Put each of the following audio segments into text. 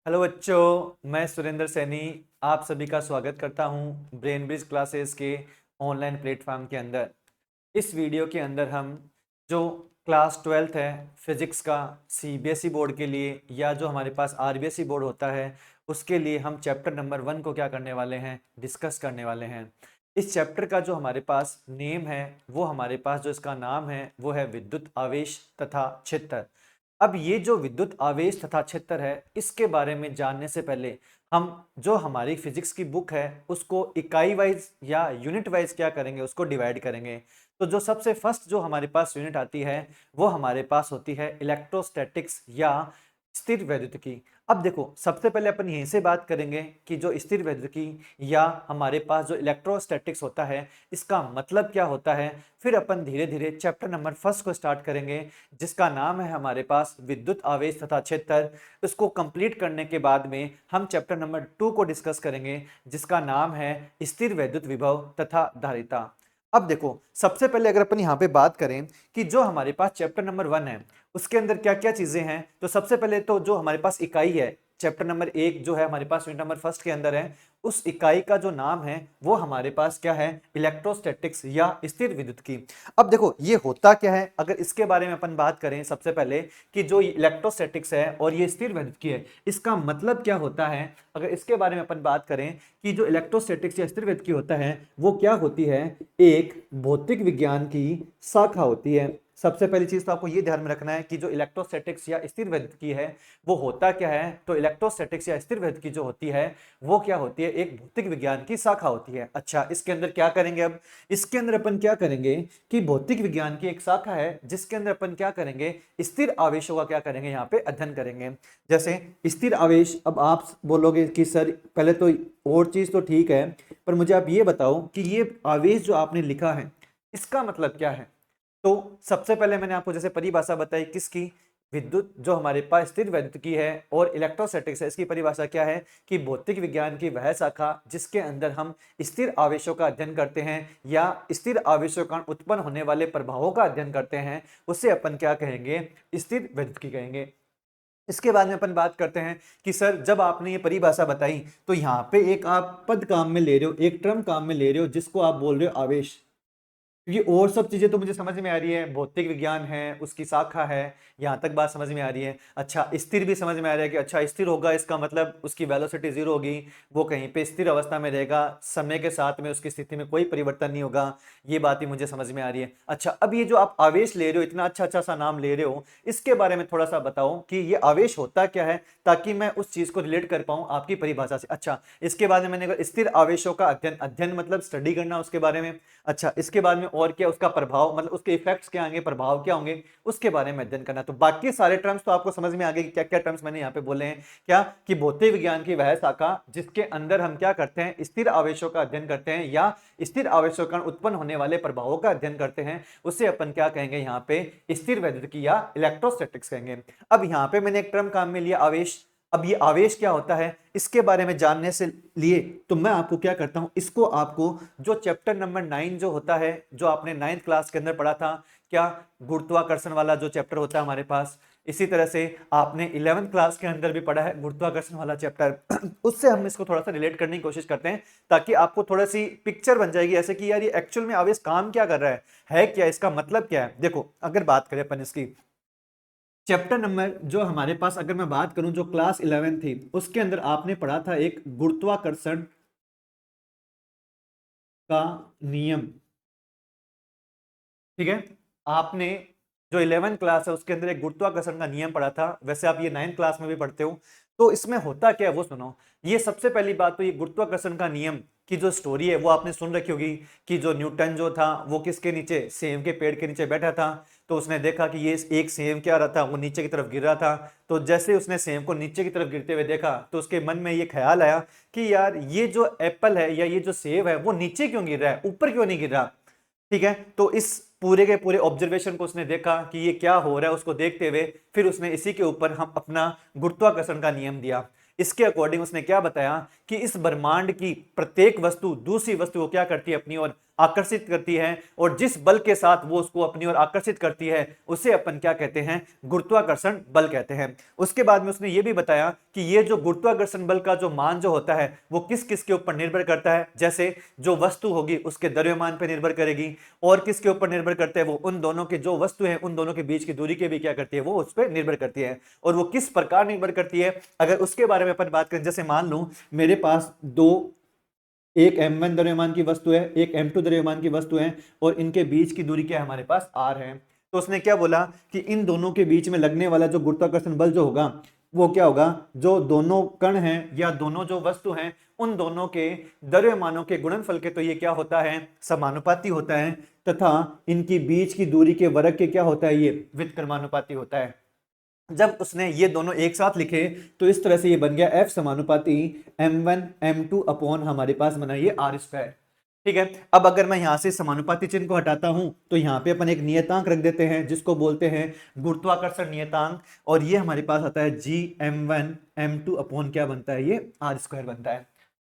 Hello बच्चों, मैं सुरेंद्र सैनी आप सभी का स्वागत करता हूं ब्रेन ब्रिज क्लासेस के ऑनलाइन प्लेटफॉर्म के अंदर। इस वीडियो के अंदर हम जो क्लास 12th है फिजिक्स का सीबीएसई बोर्ड के लिए या जो हमारे पास आरबीएसई बोर्ड होता है उसके लिए हम चैप्टर नंबर 1 को क्या करने वाले हैं, डिस्कस करने वाले हैं। इस चैप्टर का जो हमारे पास नेम है वो हमारे पास जो इसका नाम है वो है विद्युत आवेश तथा क्षेत्र। अब ये जो विद्युत आवेश तथा क्षेत्र है इसके बारे में जानने से पहले हम जो हमारी फिजिक्स की बुक है उसको इकाई वाइज या यूनिट वाइज क्या करेंगे, उसको डिवाइड करेंगे। तो जो सबसे फर्स्ट जो हमारे पास यूनिट आती है वो हमारे पास होती है इलेक्ट्रोस्टैटिक्स या स्थिर वैद्युतिकी। अब देखो, सबसे पहले अपन यहीं से बात करेंगे कि जो स्थिर वैद्युतिकी या हमारे पास जो इलेक्ट्रोस्टैटिक्स होता है इसका मतलब क्या होता है। फिर अपन धीरे धीरे चैप्टर नंबर फर्स्ट को स्टार्ट करेंगे जिसका नाम है हमारे पास विद्युत आवेश तथा क्षेत्र। इसको कंप्लीट करने के बाद में हम चैप्टर नंबर 2 को डिस्कस करेंगे जिसका नाम है स्थिर वैद्युत विभव तथा धारिता। अब देखो, सबसे पहले अगर अपन यहाँ पे बात करें कि जो हमारे पास चैप्टर नंबर 1 है उसके अंदर क्या क्या चीजें हैं, तो सबसे पहले तो जो हमारे पास इकाई है चैप्टर नंबर 1 जो है हमारे पास यूनिट नंबर फर्स्ट के अंदर है, उस इकाई का जो नाम है वो हमारे पास क्या है, इलेक्ट्रोस्टैटिक्स या स्थिर विद्युतिकी। अब देखो ये होता क्या है, अगर इसके बारे में अपन बात करें सबसे पहले कि जो इलेक्ट्रोस्टैटिक्स है और ये स्थिर विद्युतिकी है इसका मतलब क्या होता है। अगर इसके बारे में अपन बात करें कि जो इलेक्ट्रोस्टैटिक्स या स्थिर विद्युतिकी होता है वो क्या होती है, एक भौतिक विज्ञान की शाखा होती है। सबसे पहली चीज तो आपको ये ध्यान में रखना है कि जो इलेक्ट्रोस्टैटिक्स या स्थिर वैद्युतिकी है वो होता क्या है। तो इलेक्ट्रोस्टैटिक्स या स्थिर वैद्युतिकी जो होती है वो क्या होती है, एक भौतिक विज्ञान की शाखा होती है। अच्छा, इसके अंदर क्या करेंगे, अब इसके अंदर अपन क्या करेंगे कि भौतिक विज्ञान की एक शाखा है जिसके अंदर अपन क्या करेंगे, स्थिर आवेशों का क्या करेंगे, यहाँ पे अध्ययन करेंगे। जैसे स्थिर आवेश, अब आप बोलोगे कि सर पहले तो और चीज तो ठीक है पर मुझे आप ये बताओ कि ये आवेश जो आपने लिखा है इसका मतलब क्या है। तो सबसे पहले मैंने आपको जैसे परिभाषा बताई किसकी, विद्युत जो हमारे पास स्थिर वैद्युतिकी है और इलेक्ट्रोस्टैटिक्स है, इसकी परिभाषा क्या है कि भौतिक विज्ञान की वह शाखा जिसके अंदर हम स्थिर आवेशों का अध्ययन करते हैं या स्थिर आवेशों के कारण उत्पन्न होने वाले प्रभावों का अध्ययन करते हैं, उसे अपन क्या कहेंगे, स्थिर वैद्युतिकी कहेंगे। इसके बाद में अपन बात करते हैं कि सर जब आपने ये परिभाषा बताई तो यहाँ पे एक आप पद काम में ले रहे हो, एक टर्म काम में ले रहे हो जिसको आप बोल रहे हो आवेश। क्योंकि और सब चीजें तो मुझे समझ में आ रही है, भौतिक विज्ञान है उसकी शाखा है, यहां तक बात समझ में आ रही है। अच्छा, स्थिर भी समझ में आ रहा है कि अच्छा स्थिर होगा इसका मतलब उसकी वेलोसिटी जीरो होगी, वो कहीं पे स्थिर अवस्था में रहेगा, समय के साथ में उसकी स्थिति में कोई परिवर्तन नहीं होगा, ये बात ही मुझे समझ में आ रही है। अच्छा, अब ये जो आप आवेश ले रहे हो, इतना अच्छा अच्छा सा नाम ले रहे हो, इसके बारे में थोड़ा सा बताओ कि ये आवेश होता क्या है ताकि मैं उस चीज को रिलेट कर पाऊं आपकी परिभाषा से। अच्छा, इसके बाद में मैंने कहा स्थिर आवेशों का अध्ययन, अध्ययन मतलब स्टडी करना उसके बारे में। अच्छा, इसके बाद में और क्या, उसका प्रभाव मतलब उसके इफेक्ट्स क्या होंगे, प्रभाव क्या होंगे, उसके बारे में अध्ययन करना। तो बाकी सारे टर्म्स तो आपको समझ में आ गए कि क्या क्या टर्म्स मैंने यहाँ पे बोले हैं, क्या कि भौतिक विज्ञान की वह शाखा जिसके अंदर हम क्या करते हैं, स्थिर आवेशों का अध्ययन करते हैं या स्थिर आवेशों के कारण उत्पन्न होने वाले प्रभावों का अध्ययन करते हैं, उसे अपन क्या कहेंगे यहाँ पे, स्थिर वैद्युतिकी या इलेक्ट्रोस्टैटिक्स कहेंगे। अब यहाँ पे मैंने एक टर्म काम में लिया आवेश। अब ये आवेश क्या होता है इसके बारे में जानने से लिए तो मैं आपको क्या करता हूं, इसको आपको जो चैप्टर नंबर 9 जो होता है, जो आपने 9th क्लास के अंदर पढ़ा था, क्या गुरुत्वाकर्षण वाला जो चैप्टर होता है हमारे पास, इसी तरह से आपने 11th क्लास के अंदर भी पढ़ा है गुरुत्वाकर्षण वाला चैप्टर उससे हम इसको थोड़ा सा रिलेट करने की कोशिश करते हैं ताकि आपको थोड़ा सी पिक्चर बन जाएगी ऐसे कि यार ये एक्चुअल में आवेश काम क्या कर रहा है क्या, इसका मतलब क्या है। देखो अगर बात करें अपन इसकी चैप्टर नंबर जो हमारे पास, अगर मैं बात करूं जो क्लास 11 थी उसके अंदर आपने पढ़ा था एक गुरुत्वाकर्षण का नियम। ठीक है, आपने जो 11th क्लास है उसके अंदर एक गुरुत्वाकर्षण का नियम पढ़ा था, वैसे आप ये 9th क्लास में भी पढ़ते हो। तो इसमें होता क्या है वो सुनो। ये सबसे पहली बात तो ये गुरुत्वाकर्षण का नियम की जो स्टोरी है वो आपने सुन रखी होगी कि जो न्यूटन जो था वो किसके नीचे, सेब के पेड़ के नीचे बैठा था। तो उसने देखा कि ये एक सेब क्या रहा था, वो नीचे की तरफ गिर रहा था। तो जैसे उसने सेब को नीचे की तरफ गिरते हुए देखा तो उसके मन में ये ख्याल आया कि यार ये जो एप्पल है या ये जो सेब है वो नीचे क्यों गिर रहा है, ऊपर क्यों नहीं गिर रहा। ठीक है, तो इस पूरे के पूरे ऑब्जर्वेशन को उसने देखा कि ये क्या हो रहा है, उसको देखते हुए फिर उसने इसी के ऊपर हम अपना गुरुत्वाकर्षण का नियम दिया। इसके अकॉर्डिंग उसने क्या बताया कि इस ब्रह्मांड की प्रत्येक वस्तु दूसरी वस्तु को क्या करती है, अपनी ओर आकर्षित करती है, और जिस बल के साथ वो उसको अपनी ओर आकर्षित करती है उसे अपन क्या कहते हैं, गुरुत्वाकर्षण बल कहते हैं। उसके बाद में उसने ये भी बताया कि ये जो गुरुत्वाकर्षण बल का जो मान जो होता है वो किस किस के ऊपर निर्भर करता है, जैसे जो वस्तु होगी उसके द्रव्यमान पर निर्भर करेगी, और किसके ऊपर निर्भर करता है, वो उन दोनों के जो वस्तु है उन दोनों के बीच की दूरी के भी क्या करती है, वो उस पर निर्भर करती है। और वो किस प्रकार निर्भर करती है, अगर उसके बारे में अपन बात करें, जैसे मान लो मेरे पास एक m1 द्रव्यमान की वस्तु है, एक m2 द्रव्यमान की वस्तु है, और इनके बीच की दूरी क्या है, हमारे पास r है। तो उसने क्या बोला कि इन दोनों के बीच में लगने वाला जो गुरुत्वाकर्षण बल जो होगा वो क्या होगा, जो दोनों कण हैं या दोनों जो वस्तु हैं उन दोनों के द्रव्यमानों के गुणनफल के तो ये क्या होता है, समानुपाती होता है, तथा इनकी बीच की दूरी के वर्ग के क्या होता है, ये व्युत्क्रमानुपाती होता है। जब उसने ये दोनों एक साथ लिखे तो इस तरह से ये बन गया F समानुपाती m1 m2 अपॉन हमारे पास बना ये r स्क्वायर। ठीक है, अब अगर मैं यहां से समानुपाती चिन्ह को हटाता हूं तो यहां पे अपन एक नियतांक रख देते हैं जिसको बोलते हैं गुरुत्वाकर्षण नियतांक, और ये हमारे पास आता है g m1 m2 अपॉन क्या बनता है, ये r स्क्वायर बनता है।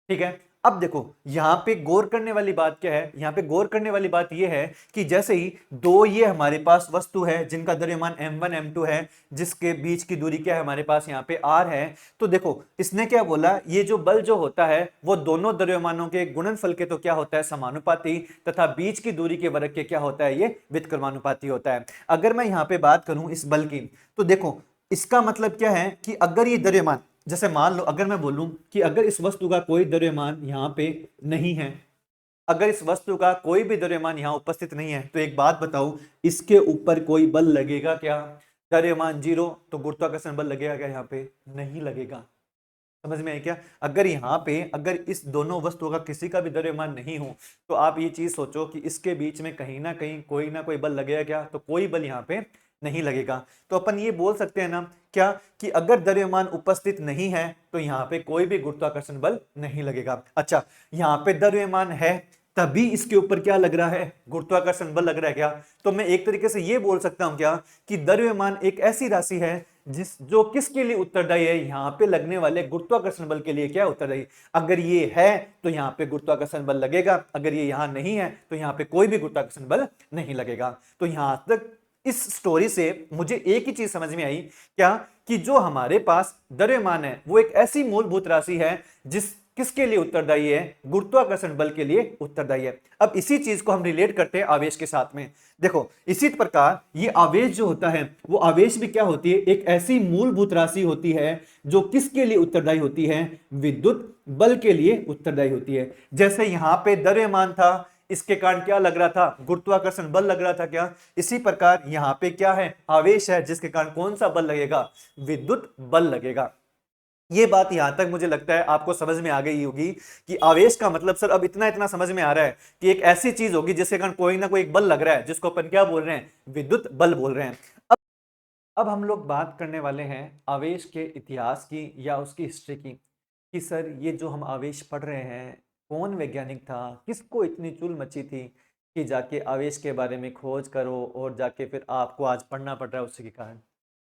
ठीक है, अब देखो यहां पे गौर करने वाली बात क्या है, यहां पे गौर करने वाली बात यह है कि जैसे ही दो ये हमारे पास वस्तु है जिनका द्रव्यमान m1 m2 है, जिसके बीच की दूरी क्या है, हमारे पास यहाँ पे r है, तो देखो इसने क्या बोला, ये जो बल जो होता है वो दोनों द्रव्यमानों के गुणनफल के तो क्या होता है, समानुपाती, तथा बीच की दूरी के वर्ग के क्या होता है, ये व्युत्क्रमानुपाती होता है। अगर मैं यहाँ पे बात करूं इस बल की, तो देखो इसका मतलब क्या है कि अगर ये द्रव्यमान, जैसे मान लो अगर मैं बोलूं कि अगर इस वस्तु का कोई द्रव्यमान यहां पे नहीं है, अगर इस वस्तु का कोई भी द्रव्यमान यहां उपस्थित नहीं है, तो एक बात बताओ, इसके ऊपर कोई बल लगेगा क्या, द्रव्यमान 0, तो गुरुत्वाकर्षण बल लगेगा क्या, यहाँ पे नहीं लगेगा। समझ में आई क्या, अगर यहाँ पे अगर इस दोनों वस्तुओं का किसी का भी द्रव्यमान नहीं हो तो आप ये चीज सोचो कि इसके बीच में कहीं ना कोई बल लगेगा क्या, तो कोई बल यहाँ पे नहीं लगेगा। तो अपन ये बोल सकते हैं ना क्या, कि अगर द्रव्यमान उपस्थित नहीं है तो यहाँ पे कोई भी गुरुत्वाकर्षण बल नहीं लगेगा। अच्छा, यहाँ पे द्रव्यमान है तभी इसके ऊपर क्या लग रहा है, गुरुत्वाकर्षण बल लग रहा है क्या, तो मैं एक तरीके से ये बोल सकता हूं क्या कि द्रव्यमान एक ऐसी राशि है जो किसके लिए उत्तरदायी है, यहाँ पे लगने वाले गुरुत्वाकर्षण बल के लिए क्या उत्तरदायी। अगर ये है तो यहाँ पे गुरुत्वाकर्षण बल लगेगा, अगर ये यहाँ नहीं है तो यहाँ पे कोई भी गुरुत्वाकर्षण बल नहीं लगेगा। तो यहां तक इस स्टोरी से मुझे एक ही चीज समझ में आई क्या, कि जो हमारे पास द्रव्यमान है वो एक ऐसी मूलभूत राशि है जिस किसके लिए उत्तरदायी है, गुरुत्वाकर्षण बल के लिए उत्तरदायी है। अब इसी चीज को हम रिलेट करते हैं आवेश के साथ में। देखो इसी प्रकार ये आवेश जो होता है वो आवेश भी क्या होती है, एक ऐसी मूलभूत राशि होती है जो किसके लिए उत्तरदायी होती है, विद्युत बल के लिए उत्तरदायी होती है। जैसे यहां पे द्रव्यमान था, इसके कारण क्या लग रहा था, गुरुत्वाकर्षण बल लग रहा था क्या, इसी प्रकार यहां पे क्या है, आवेश है, जिसके कारण कौन सा बल लगेगा, विद्युत बल लगेगा। ये बात यहां तक मुझे लगता है आपको समझ में आ गई होगी कि आवेश का मतलब सर अब इतना इतना समझ में आ रहा है कि एक ऐसी चीज होगी जिसके कारण कोई ना कोई एक बल लग रहा है, जिसको अपन क्या बोल रहे हैं, विद्युत बल बोल रहे हैं। अब हम लोग बात करने वाले हैं आवेश के इतिहास की या उसकी हिस्ट्री की, कि सर ये जो हम आवेश पढ़ रहे हैं कौन वैज्ञानिक था, किसको इतनी चुल मची थी कि जाके आवेश के बारे में खोज करो और जाके फिर आपको आज पढ़ना पड़ रहा है उसी के कारण।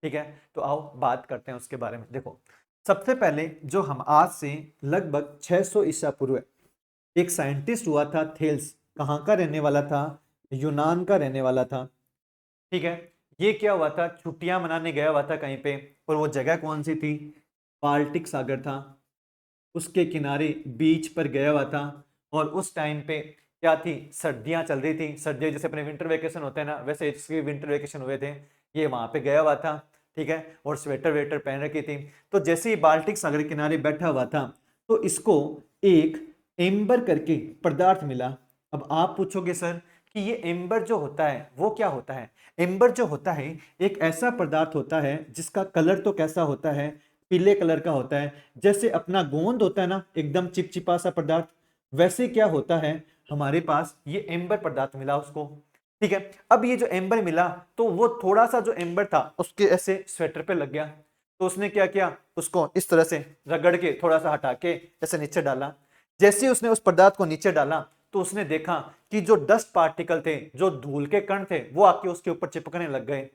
ठीक है, तो आओ बात करते हैं उसके बारे में। देखो सबसे पहले जो हम आज से लगभग 600 ईसा पूर्व एक साइंटिस्ट हुआ था थेल्स, कहाँ का रहने वाला था, यूनान का रहने वाला था। ठीक है, ये क्या हुआ था, छुट्टियां मनाने गया हुआ था कहीं पे, और वो जगह कौन सी थी, बाल्टिक सागर था, उसके किनारे बीच पर गया हुआ था। और उस टाइम पे क्या थी, सर्दियां चल रही थी, सर्दियां जैसे अपने विंटर वेकेशन होते हैं ना, वैसे इसके विंटर वेकेशन हुए थे, ये वहां पे गया हुआ था। ठीक है, और स्वेटर वेटर पहन रखी थी। तो जैसे ही बाल्टिक सागर के किनारे बैठा हुआ था तो इसको एक एम्बर करके पदार्थ मिला। अब आप पूछोगे सर कि ये एम्बर जो होता है वो क्या होता है। एम्बर जो होता है एक ऐसा पदार्थ होता है जिसका कलर तो कैसा होता है, पीले कलर का होता है। जैसे अपना गोंद होता है ना, एकदम चिपचिपा सा पदार्थ, वैसे क्या होता है हमारे पास ये एम्बर पदार्थ मिला उसको। ठीक है, अब ये जो एम्बर मिला तो वो थोड़ा सा जो एम्बर था उसके ऐसे स्वेटर पे लग गया, तो उसने क्या किया, उसको इस तरह से रगड़ के थोड़ा सा हटा के ऐसे नीचे डाला। जैसे ही उसने उस पदार्थ को नीचे डाला तो उसने देखा कि जो डस्ट पार्टिकल थे, जो धूल के कण थे, वो आके उसके ऊपर चिपकने लग गए।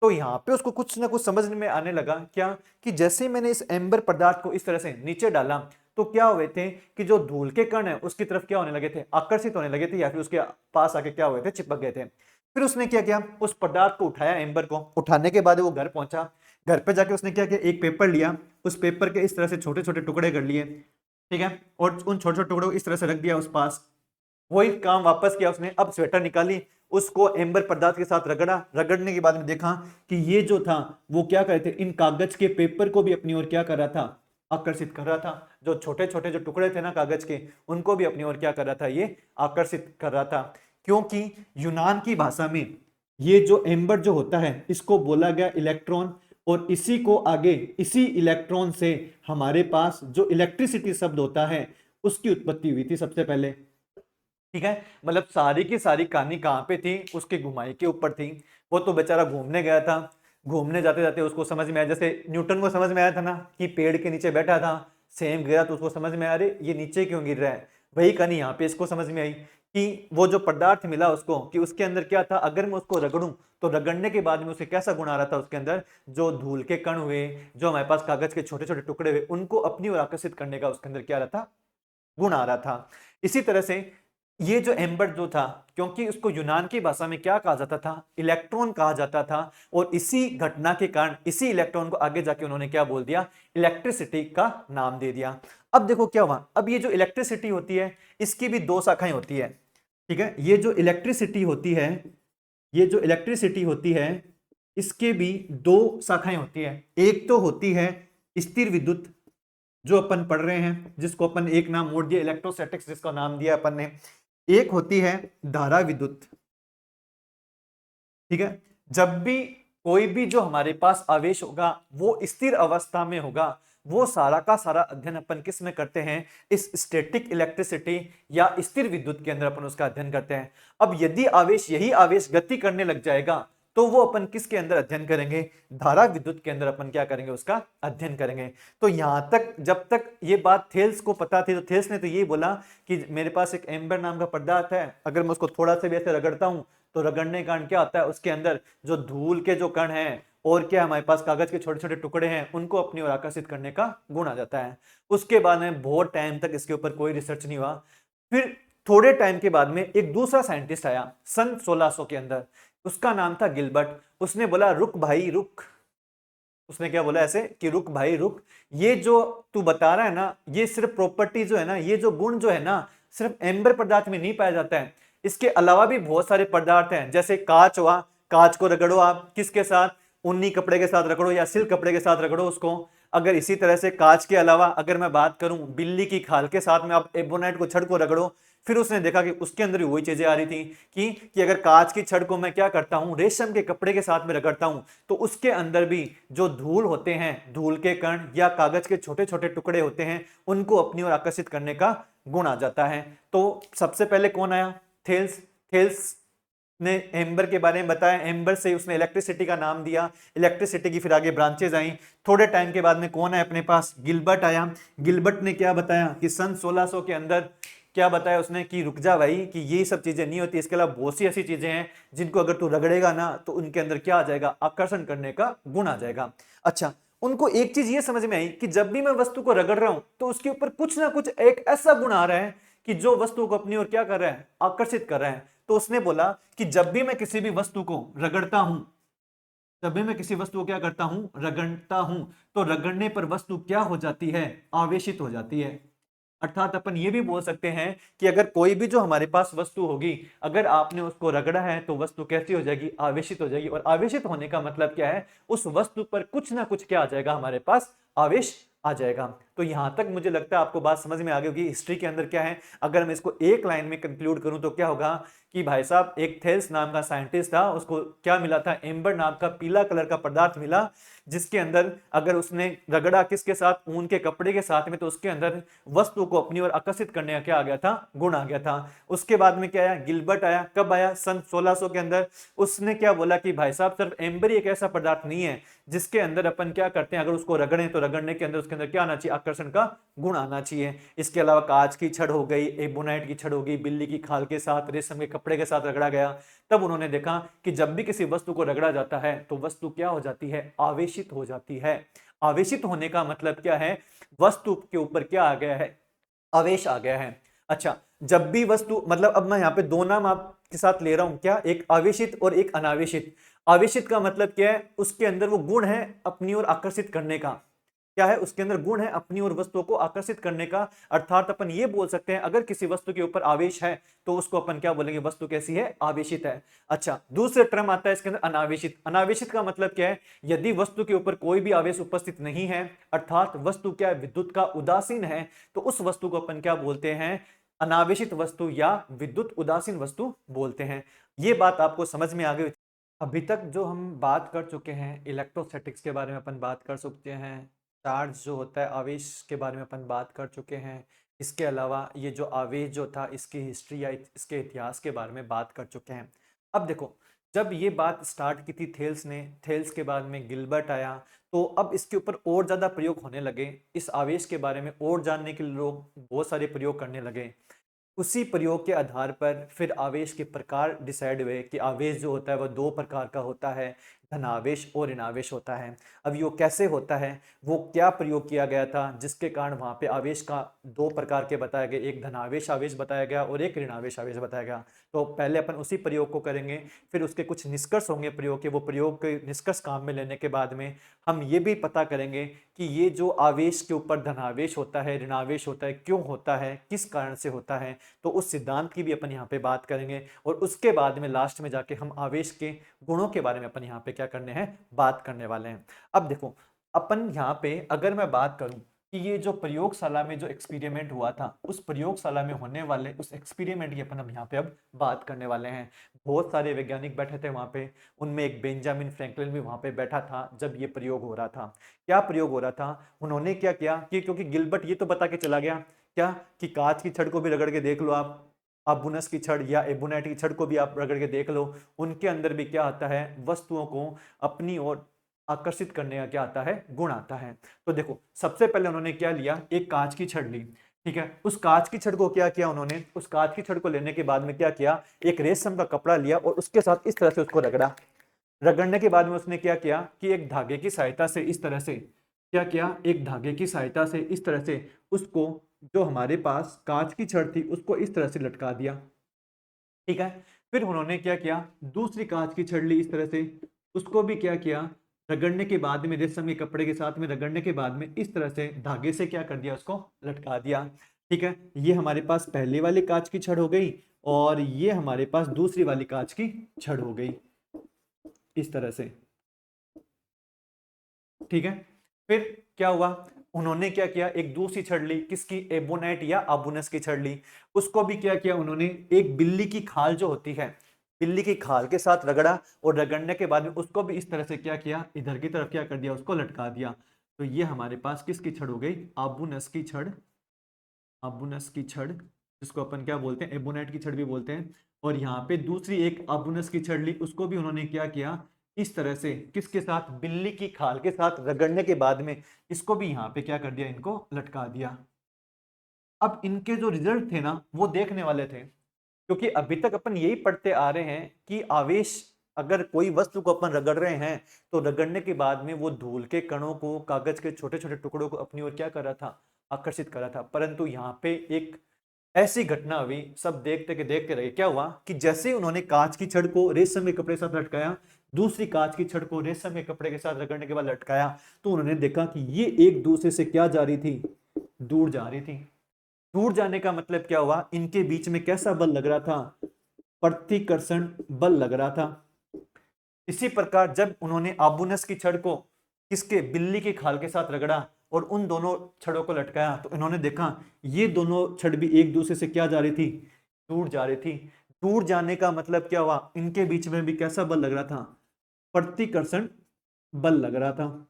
तो यहाँ पे उसको कुछ ना कुछ समझ में आने लगा क्या, कि जैसे मैंने इस एम्बर पदार्थ को इस तरह से नीचे डाला तो क्या हुए थे कि जो धूल के कण है उसकी तरफ क्या होने लगे थे, आकर्षित होने लगे थे, या फिर उसके पास आके क्या हुए थे, चिपक गए थे। फिर उसने क्या किया, उस पदार्थ को उठाया, एम्बर को उठाने के बाद वो घर पहुंचा। घर पे जाके उसने क्या किया, एक पेपर लिया, उस पेपर के इस तरह से छोटे छोटे टुकड़े कर लिए, ठीक है, और उन छोटे छोटे टुकड़ों को इस तरह से रख दिया उस पास। वही काम वापस किया उसने, अब स्वेटर निकाली, उसको एम्बर पदार्थ के साथ रगड़ा, रगड़ने के बाद में देखा कि ये जो था वो क्या कर रहे थे, इन कागज के पेपर को भी अपनी ओर क्या कर रहा था, आकर्षित कर रहा था। जो छोटे छोटे जो टुकड़े थे ना कागज के, उनको भी अपनी ओर क्या कर रहा था, ये आकर्षित कर रहा था। क्योंकि यूनान की भाषा में ये जो एम्बर जो होता है इसको बोला गया इलेक्ट्रॉन, और इसी को आगे इसी इलेक्ट्रॉन से हमारे पास जो इलेक्ट्रिसिटी शब्द होता है उसकी उत्पत्ति हुई थी सबसे पहले। ठीक है, मतलब सारी की सारी कहानी कहाँ पे थी, उसके घुमाई के ऊपर थी। वो तो बेचारा घूमने गया था, घूमने जाते जाते उसको समझ में आया, जैसे न्यूटन को समझ में आया था ना कि पेड़ के नीचे बैठा था, सेम गिरा तो उसको समझ में आ रही ये नीचे क्यों गिर रहा है। वही कहानी यहाँ पे इसको समझ में आई कि वो जो पदार्थ मिला उसको, कि उसके अंदर क्या था, अगर मैं उसको रगड़ूं तो रगड़ने के बाद में उसे कैसा गुण आ रहा था, उसके अंदर जो धूल के कण हुए, जो हमारे पास कागज के छोटे छोटे टुकड़े हुए, उनको अपनी ओर आकर्षित करने का उसके अंदर क्या रहा था, गुण आ रहा था। इसी तरह से ये जो एम्बर जो था, क्योंकि उसको यूनान की भाषा में क्या कहा जाता था, इलेक्ट्रॉन कहा जाता था, और इसी घटना के कारण इसी इलेक्ट्रॉन को आगे जाके उन्होंने क्या बोल दिया, इलेक्ट्रिसिटी का नाम दे दिया। अब देखो क्या हुआ, अब ये जो इलेक्ट्रिसिटी होती है इसकी भी दो शाखाएं होती है, ठीक है, ये जो इलेक्ट्रिसिटी होती है, ये जो इलेक्ट्रिसिटी होती है इसके भी दो शाखाएं होती है। एक तो होती है स्थिर विद्युत, जो अपन पढ़ रहे हैं, जिसको अपन एक नाम मोड़ दिया इलेक्ट्रोस्टैटिक्स, जिसका नाम दिया अपन ने। एक होती है धारा विद्युत, ठीक है, जब भी कोई भी जो हमारे पास आवेश होगा वो स्थिर अवस्था में होगा, वो सारा का सारा अध्ययन अपन किस में करते हैं, इस स्टैटिक इलेक्ट्रिसिटी या स्थिर विद्युत के अंदर अपन उसका अध्ययन करते हैं। अब यदि आवेश, यही आवेश गति करने लग जाएगा तो वो अपन किसके अंदर अध्ययन करेंगे, धारा विद्युत के अंदर अपन क्या करेंगे, उसका अध्ययन करेंगे। तो यहां तक जब तक ये बात थेल्स को पता थी, तो थेल्स ने तो ये बोला कि मेरे पास एक एम्बर नाम का पदार्थ है, अगर मैं उसको थोड़ा सा भी ऐसे रगड़ता हूं तो रगड़ने के कारण क्या होता है, उसके अंदर जो धूल के जो कण हैं और क्या हमारे पास कागज के छोटे छोटे टुकड़े हैं उनको अपनी ओर आकर्षित करने का गुण आ जाता है। उसके बाद में बहुत टाइम तक इसके ऊपर कोई रिसर्च नहीं हुआ। फिर थोड़े टाइम के बाद में एक दूसरा साइंटिस्ट आया सन 1600 के अंदर, उसका नाम था गिलबर्ट। उसने बोला रुक भाई रुक, उसने क्या बोला ऐसे कि रुक भाई रुक, ये जो तू बता रहा है ना, ये सिर्फ प्रॉपर्टी जो है ना, ये जो गुण जो है ना, सिर्फ एम्बर पदार्थ में नहीं पाया जाता है, इसके अलावा भी बहुत सारे पदार्थ हैं। जैसे कांच हुआ, कांच को रगड़ो आप किसके साथ, ऊनी कपड़े के साथ रगड़ो या सिल्क कपड़े के साथ रगड़ो उसको। अगर इसी तरह से कांच के अलावा अगर मैं बात करूं बिल्ली की खाल के साथ में आप एबोनाइट को छड़ को रगड़ो, फिर उसने देखा कि उसके अंदर भी वही चीजें आ रही थी कि अगर कांच की छड़ को मैं क्या करता हूं, रेशम के कपड़े के साथ में रगड़ता हूं, तो उसके अंदर भी जो धूल होते हैं, धूल के कण या कागज के छोटे छोटे टुकड़े होते हैं, उनको अपनी ओर आकर्षित करने का गुण आ जाता है। तो सबसे पहले कौन आया, थेल्स। थेल्स ने एम्बर के बारे में बताया, एम्बर से उसने इलेक्ट्रिसिटी का नाम दिया, इलेक्ट्रिसिटी की फिर आगे ब्रांचेज आई। थोड़े टाइम के बाद में कौन है अपने पास, गिलबर्ट आया। गिलबर्ट ने क्या बताया कि सन 1600 के अंदर क्या बताया उसने कि रुक जा भाई, कि ये सब चीजें नहीं होती, इसके अलावा बहुत सी ऐसी चीजें हैं जिनको अगर तू रगड़ेगा ना तो उनके अंदर क्या आ जाएगा, आकर्षण करने का गुण आ जाएगा। अच्छा, उनको एक चीज ये समझ में आई कि जब भी मैं वस्तु को रगड़ रहा हूं तो उसके ऊपर कुछ ना कुछ एक ऐसा गुण आ रहा है कि जो वस्तु को अपनी ओर क्या कर रहा है, आकर्षित कर रहा है। तो उसने बोला कि जब भी मैं किसी भी वस्तु को रगड़ता हूं, जब भी मैं किसी वस्तु को क्या करता हूं, रगड़ता हूं, तो रगड़ने पर वस्तु क्या हो जाती है, आवेशित हो जाती है। अर्थात अपन ये भी बोल सकते हैं कि अगर कोई भी जो हमारे पास वस्तु होगी, अगर आपने उसको रगड़ा है तो वस्तु कैसी हो जाएगी, आवेशित हो जाएगी। और आवेशित होने का मतलब क्या है, उस वस्तु पर कुछ ना कुछ क्या आ जाएगा, हमारे पास आवेश आ जाएगा। तो यहां तक मुझे लगता है आपको बात समझ में आ गई होगी हिस्ट्री के अंदर क्या है। अगर मैं इसको एक लाइन में कंक्लूड करूं तो क्या होगा कि भाई साहब एक थेल्स नाम का साइंटिस्ट था, उसको क्या मिला था, एम्बर नाम का पीला कलर का पदार्थ मिला, जिसके अंदर अगर उसने रगड़ा किसके साथ, ऊन के कपड़े के साथ में, तो उसके अंदर वस्तु को अपनी ओर आकर्षित करने का क्या आ गया था, गुण आ गया था। उसके बाद में क्या आया, गिलबर्ट आया। कब आया, सन 1600 के अंदर। उसने क्या बोला कि भाई साहब सिर्फ एम्बर ही एक ऐसा पदार्थ नहीं है जिसके अंदर अपन क्या करते हैं, अगर उसको रगड़े तो रगड़ने के अंदर उसके अंदर क्या आना चाहिए, आकर्षण का गुण आना चाहिए। इसके अलावा कांच की छड़ हो गई, एबोनाइट की छड़ हो गई, बिल्ली की खाल के साथ, रेशम के कपड़े के साथ रगड़ा गया। तब उन्होंने देखा कि जब भी किसी वस्तु को रगड़ा जाता है तो वस्तु क्या हो जाती है, आवेशित हो जाती है। आवेशित होने का मतलब क्या है, वस्तु के ऊपर क्या आ गया है, आवेश आ गया है। अच्छा, जब भी वस्तु, मतलब अब मैं यहाँ पे दो नाम आपके साथ ले रहा हूं, क्या, एक आवेशित और एक अनावेशित। आवेशित का मतलब क्या है, उसके अंदर वो गुण है अपनी ओर आकर्षित करने का। क्या है, उसके अंदर गुण है अपनी ओर वस्तुओं को आकर्षित करने का। अर्थात अपन ये बोल सकते हैं अगर किसी वस्तु के ऊपर आवेश है तो उसको अपन क्या बोलेंगे, वस्तु कैसी है, आवेशित है। अच्छा, दूसरे टर्म आता है इसके अंदर अनावेशित। अनावेशित का मतलब क्या है, यदि वस्तु के ऊपर कोई भी आवेश उपस्थित नहीं है, अर्थात वस्तु क्या है, विद्युत का उदासीन है, तो उस वस्तु को अपन क्या बोलते हैं, अनावेशित वस्तु या विद्युत उदासीन वस्तु बोलते हैं। ये बात आपको समझ में आ गई। अभी तक जो हम बात कर चुके हैं, इलेक्ट्रोस्टैटिक्स के बारे में अपन बात कर सकते हैं, चार्ज जो होता है, आवेश के बारे में अपन बात कर चुके हैं। इसके अलावा ये जो आवेश जो था, इसकी हिस्ट्री या इसके इतिहास के बारे में बात कर चुके हैं। अब देखो, जब ये बात स्टार्ट की थी थेल्स ने, थेल्स के बाद में गिलबर्ट आया, तो अब इसके ऊपर और ज़्यादा प्रयोग होने लगे। इस आवेश के बारे में और जानने के लिए लोग बहुत सारे प्रयोग करने लगे। उसी प्रयोग के आधार पर फिर आवेश के प्रकार डिसाइड हुए कि आवेश जो होता है वह दो प्रकार का होता है, धनावेश और ऋणावेश होता है। अब ये कैसे होता है, वो क्या प्रयोग किया गया था जिसके कारण वहां पे आवेश का दो प्रकार के बताए गए, एक धनावेश आवेश बताया गया और एक ऋणावेश आवेश बताया गया। तो पहले अपन उसी प्रयोग को करेंगे, फिर उसके कुछ निष्कर्ष होंगे प्रयोग के, वो प्रयोग के निष्कर्ष काम में लेने के बाद में हम ये भी पता करेंगे कि ये जो आवेश के ऊपर धनावेश होता है, ऋणावेश होता है, क्यों होता है, किस कारण से होता है। तो उस सिद्धांत की भी अपन यहाँ पे बात करेंगे और उसके बाद में लास्ट में जाके हम आवेश के गुणों के बारे में अपन यहाँ पे क्या करने हैं, बात करने वाले हैं। अब देखो, अपन यहाँ पे अगर मैं बात करूं कि ये जो प्रयोगशाला में जो एक्सपेरिमेंट हुआ था, उस प्रयोगशाला में होने वाले उस एक्सपेरिमेंट की अपन हम यहाँ पे अब बात करने वाले हैं। बहुत सारे वैज्ञानिक बैठे थे वहां पे, उनमें एक बेंजामिन फ्रैंकलिन भी वहां पे बैठा था जब ये प्रयोग हो रहा था। क्या प्रयोग हो रहा था, उन्होंने क्या किया कि क्योंकि गिलबर्ट ये तो बता के चला गया क्या, कि कांच की छड़ को भी रगड़ के देख लो आप, अबुनस की छड़ या एबोनाइट की छड़ को भी आप रगड़ के देख लो, उनके अंदर भी क्या आता है, वस्तुओं को अपनी ओर आकर्षित करने का क्या आता है, गुण आता है। तो देखो, सबसे पहले उन्होंने क्या लिया, एक कांच की छड़ ली, ठीक है। उस कांच की छड़ को क्या किया उन्होंने, उस कांच की छड़ को लेने के बाद में क्या किया, एक रेशम का कपड़ा लिया और उसके साथ इस तरह से उसको रगड़ा। रगड़ने के बाद में उसने क्या किया कि एक धागे की सहायता से इस तरह से क्या किया, एक धागे की सहायता से इस तरह से उसको, जो हमारे पास कांच की छड़ थी उसको इस तरह से लटका दिया, ठीक है। फिर उन्होंने क्या किया, दूसरी कांच की छड़ ली इस तरह से, उसको भी क्या किया, रगड़ने के बाद में रेशम के कपड़े के साथ में रगड़ने के बाद में इस तरह से धागे से क्या कर दिया, उसको लटका दिया, ठीक है। ये हमारे पास पहली वाली कांच की छड़ हो गई और ये हमारे पास दूसरी वाली कांच की छड़ हो गई इस तरह से, ठीक है। फिर क्या हुआ, उन्होंने क्या किया, एक दूसरी छड़ ली, किसकी, एबोनाइट या अबुनस की छड़ ली, उसको भी क्या किया उन्होंने, एक बिल्ली की खाल जो होती है, बिल्ली की खाल के साथ रगड़ा और रगड़ने के बाद में उसको भी इस तरह से क्या किया, इधर की तरफ क्या कर दिया, उसको लटका दिया। तो ये हमारे पास किसकी छड़ हो गई, अबुनस की छड़, अबुनस की छड़, जिसको अपन क्या बोलते हैं, एबोनाइट की छड़ भी बोलते हैं। और यहाँ पे दूसरी एक अबुनस की छड़ ली, उसको भी उन्होंने क्या किया, इस तरह से, किसके साथ, बिल्ली की खाल के साथ रगड़ने के बाद में इसको भी यहाँ पे क्या कर दिया, इनको लटका दिया। अब इनके जो रिजल्ट थे ना, वो देखने वाले थे, क्योंकि अभी तक अपन यही पढ़ते आ रहे हैं कि आवेश, अगर कोई वस्तु को अपन रगड़ रहे हैं तो रगड़ने के बाद में वो धूल के कणों को, कागज के छोटे छोटे टुकड़ों को अपनी ओर क्या कर रहा था, आकर्षित कर रहा था। परंतु यहाँ पे एक ऐसी घटना हुई, सब देखते के देखते रहे। क्या हुआ कि जैसे उन्होंने कांच की छड़ को रेशम के कपड़े के साथ लटकाया, दूसरी कांच की छड़ को रेशम के कपड़े के साथ रगड़ने के बाद लटकाया, तो उन्होंने देखा कि ये एक दूसरे से क्या जा रही थी, दूर जा रही थी। दूर जाने का मतलब क्या हुआ, इनके बीच में कैसा बल लग रहा था, प्रतिकर्षण बल लग रहा था। इसी प्रकार जब उन्होंने आबुनस की छड़ को किसके, बिल्ली की खाल के साथ रगड़ा और उन दोनों छड़ों को लटकाया, तो इन्होंने देखा ये दोनों छड़ भी एक दूसरे से क्या जा रही थी, दूर जा रही थी। दूर जाने का मतलब क्या हुआ, इनके बीच में भी कैसा बल लग रहा था, प्रतिकर्षण बल लग रहा था,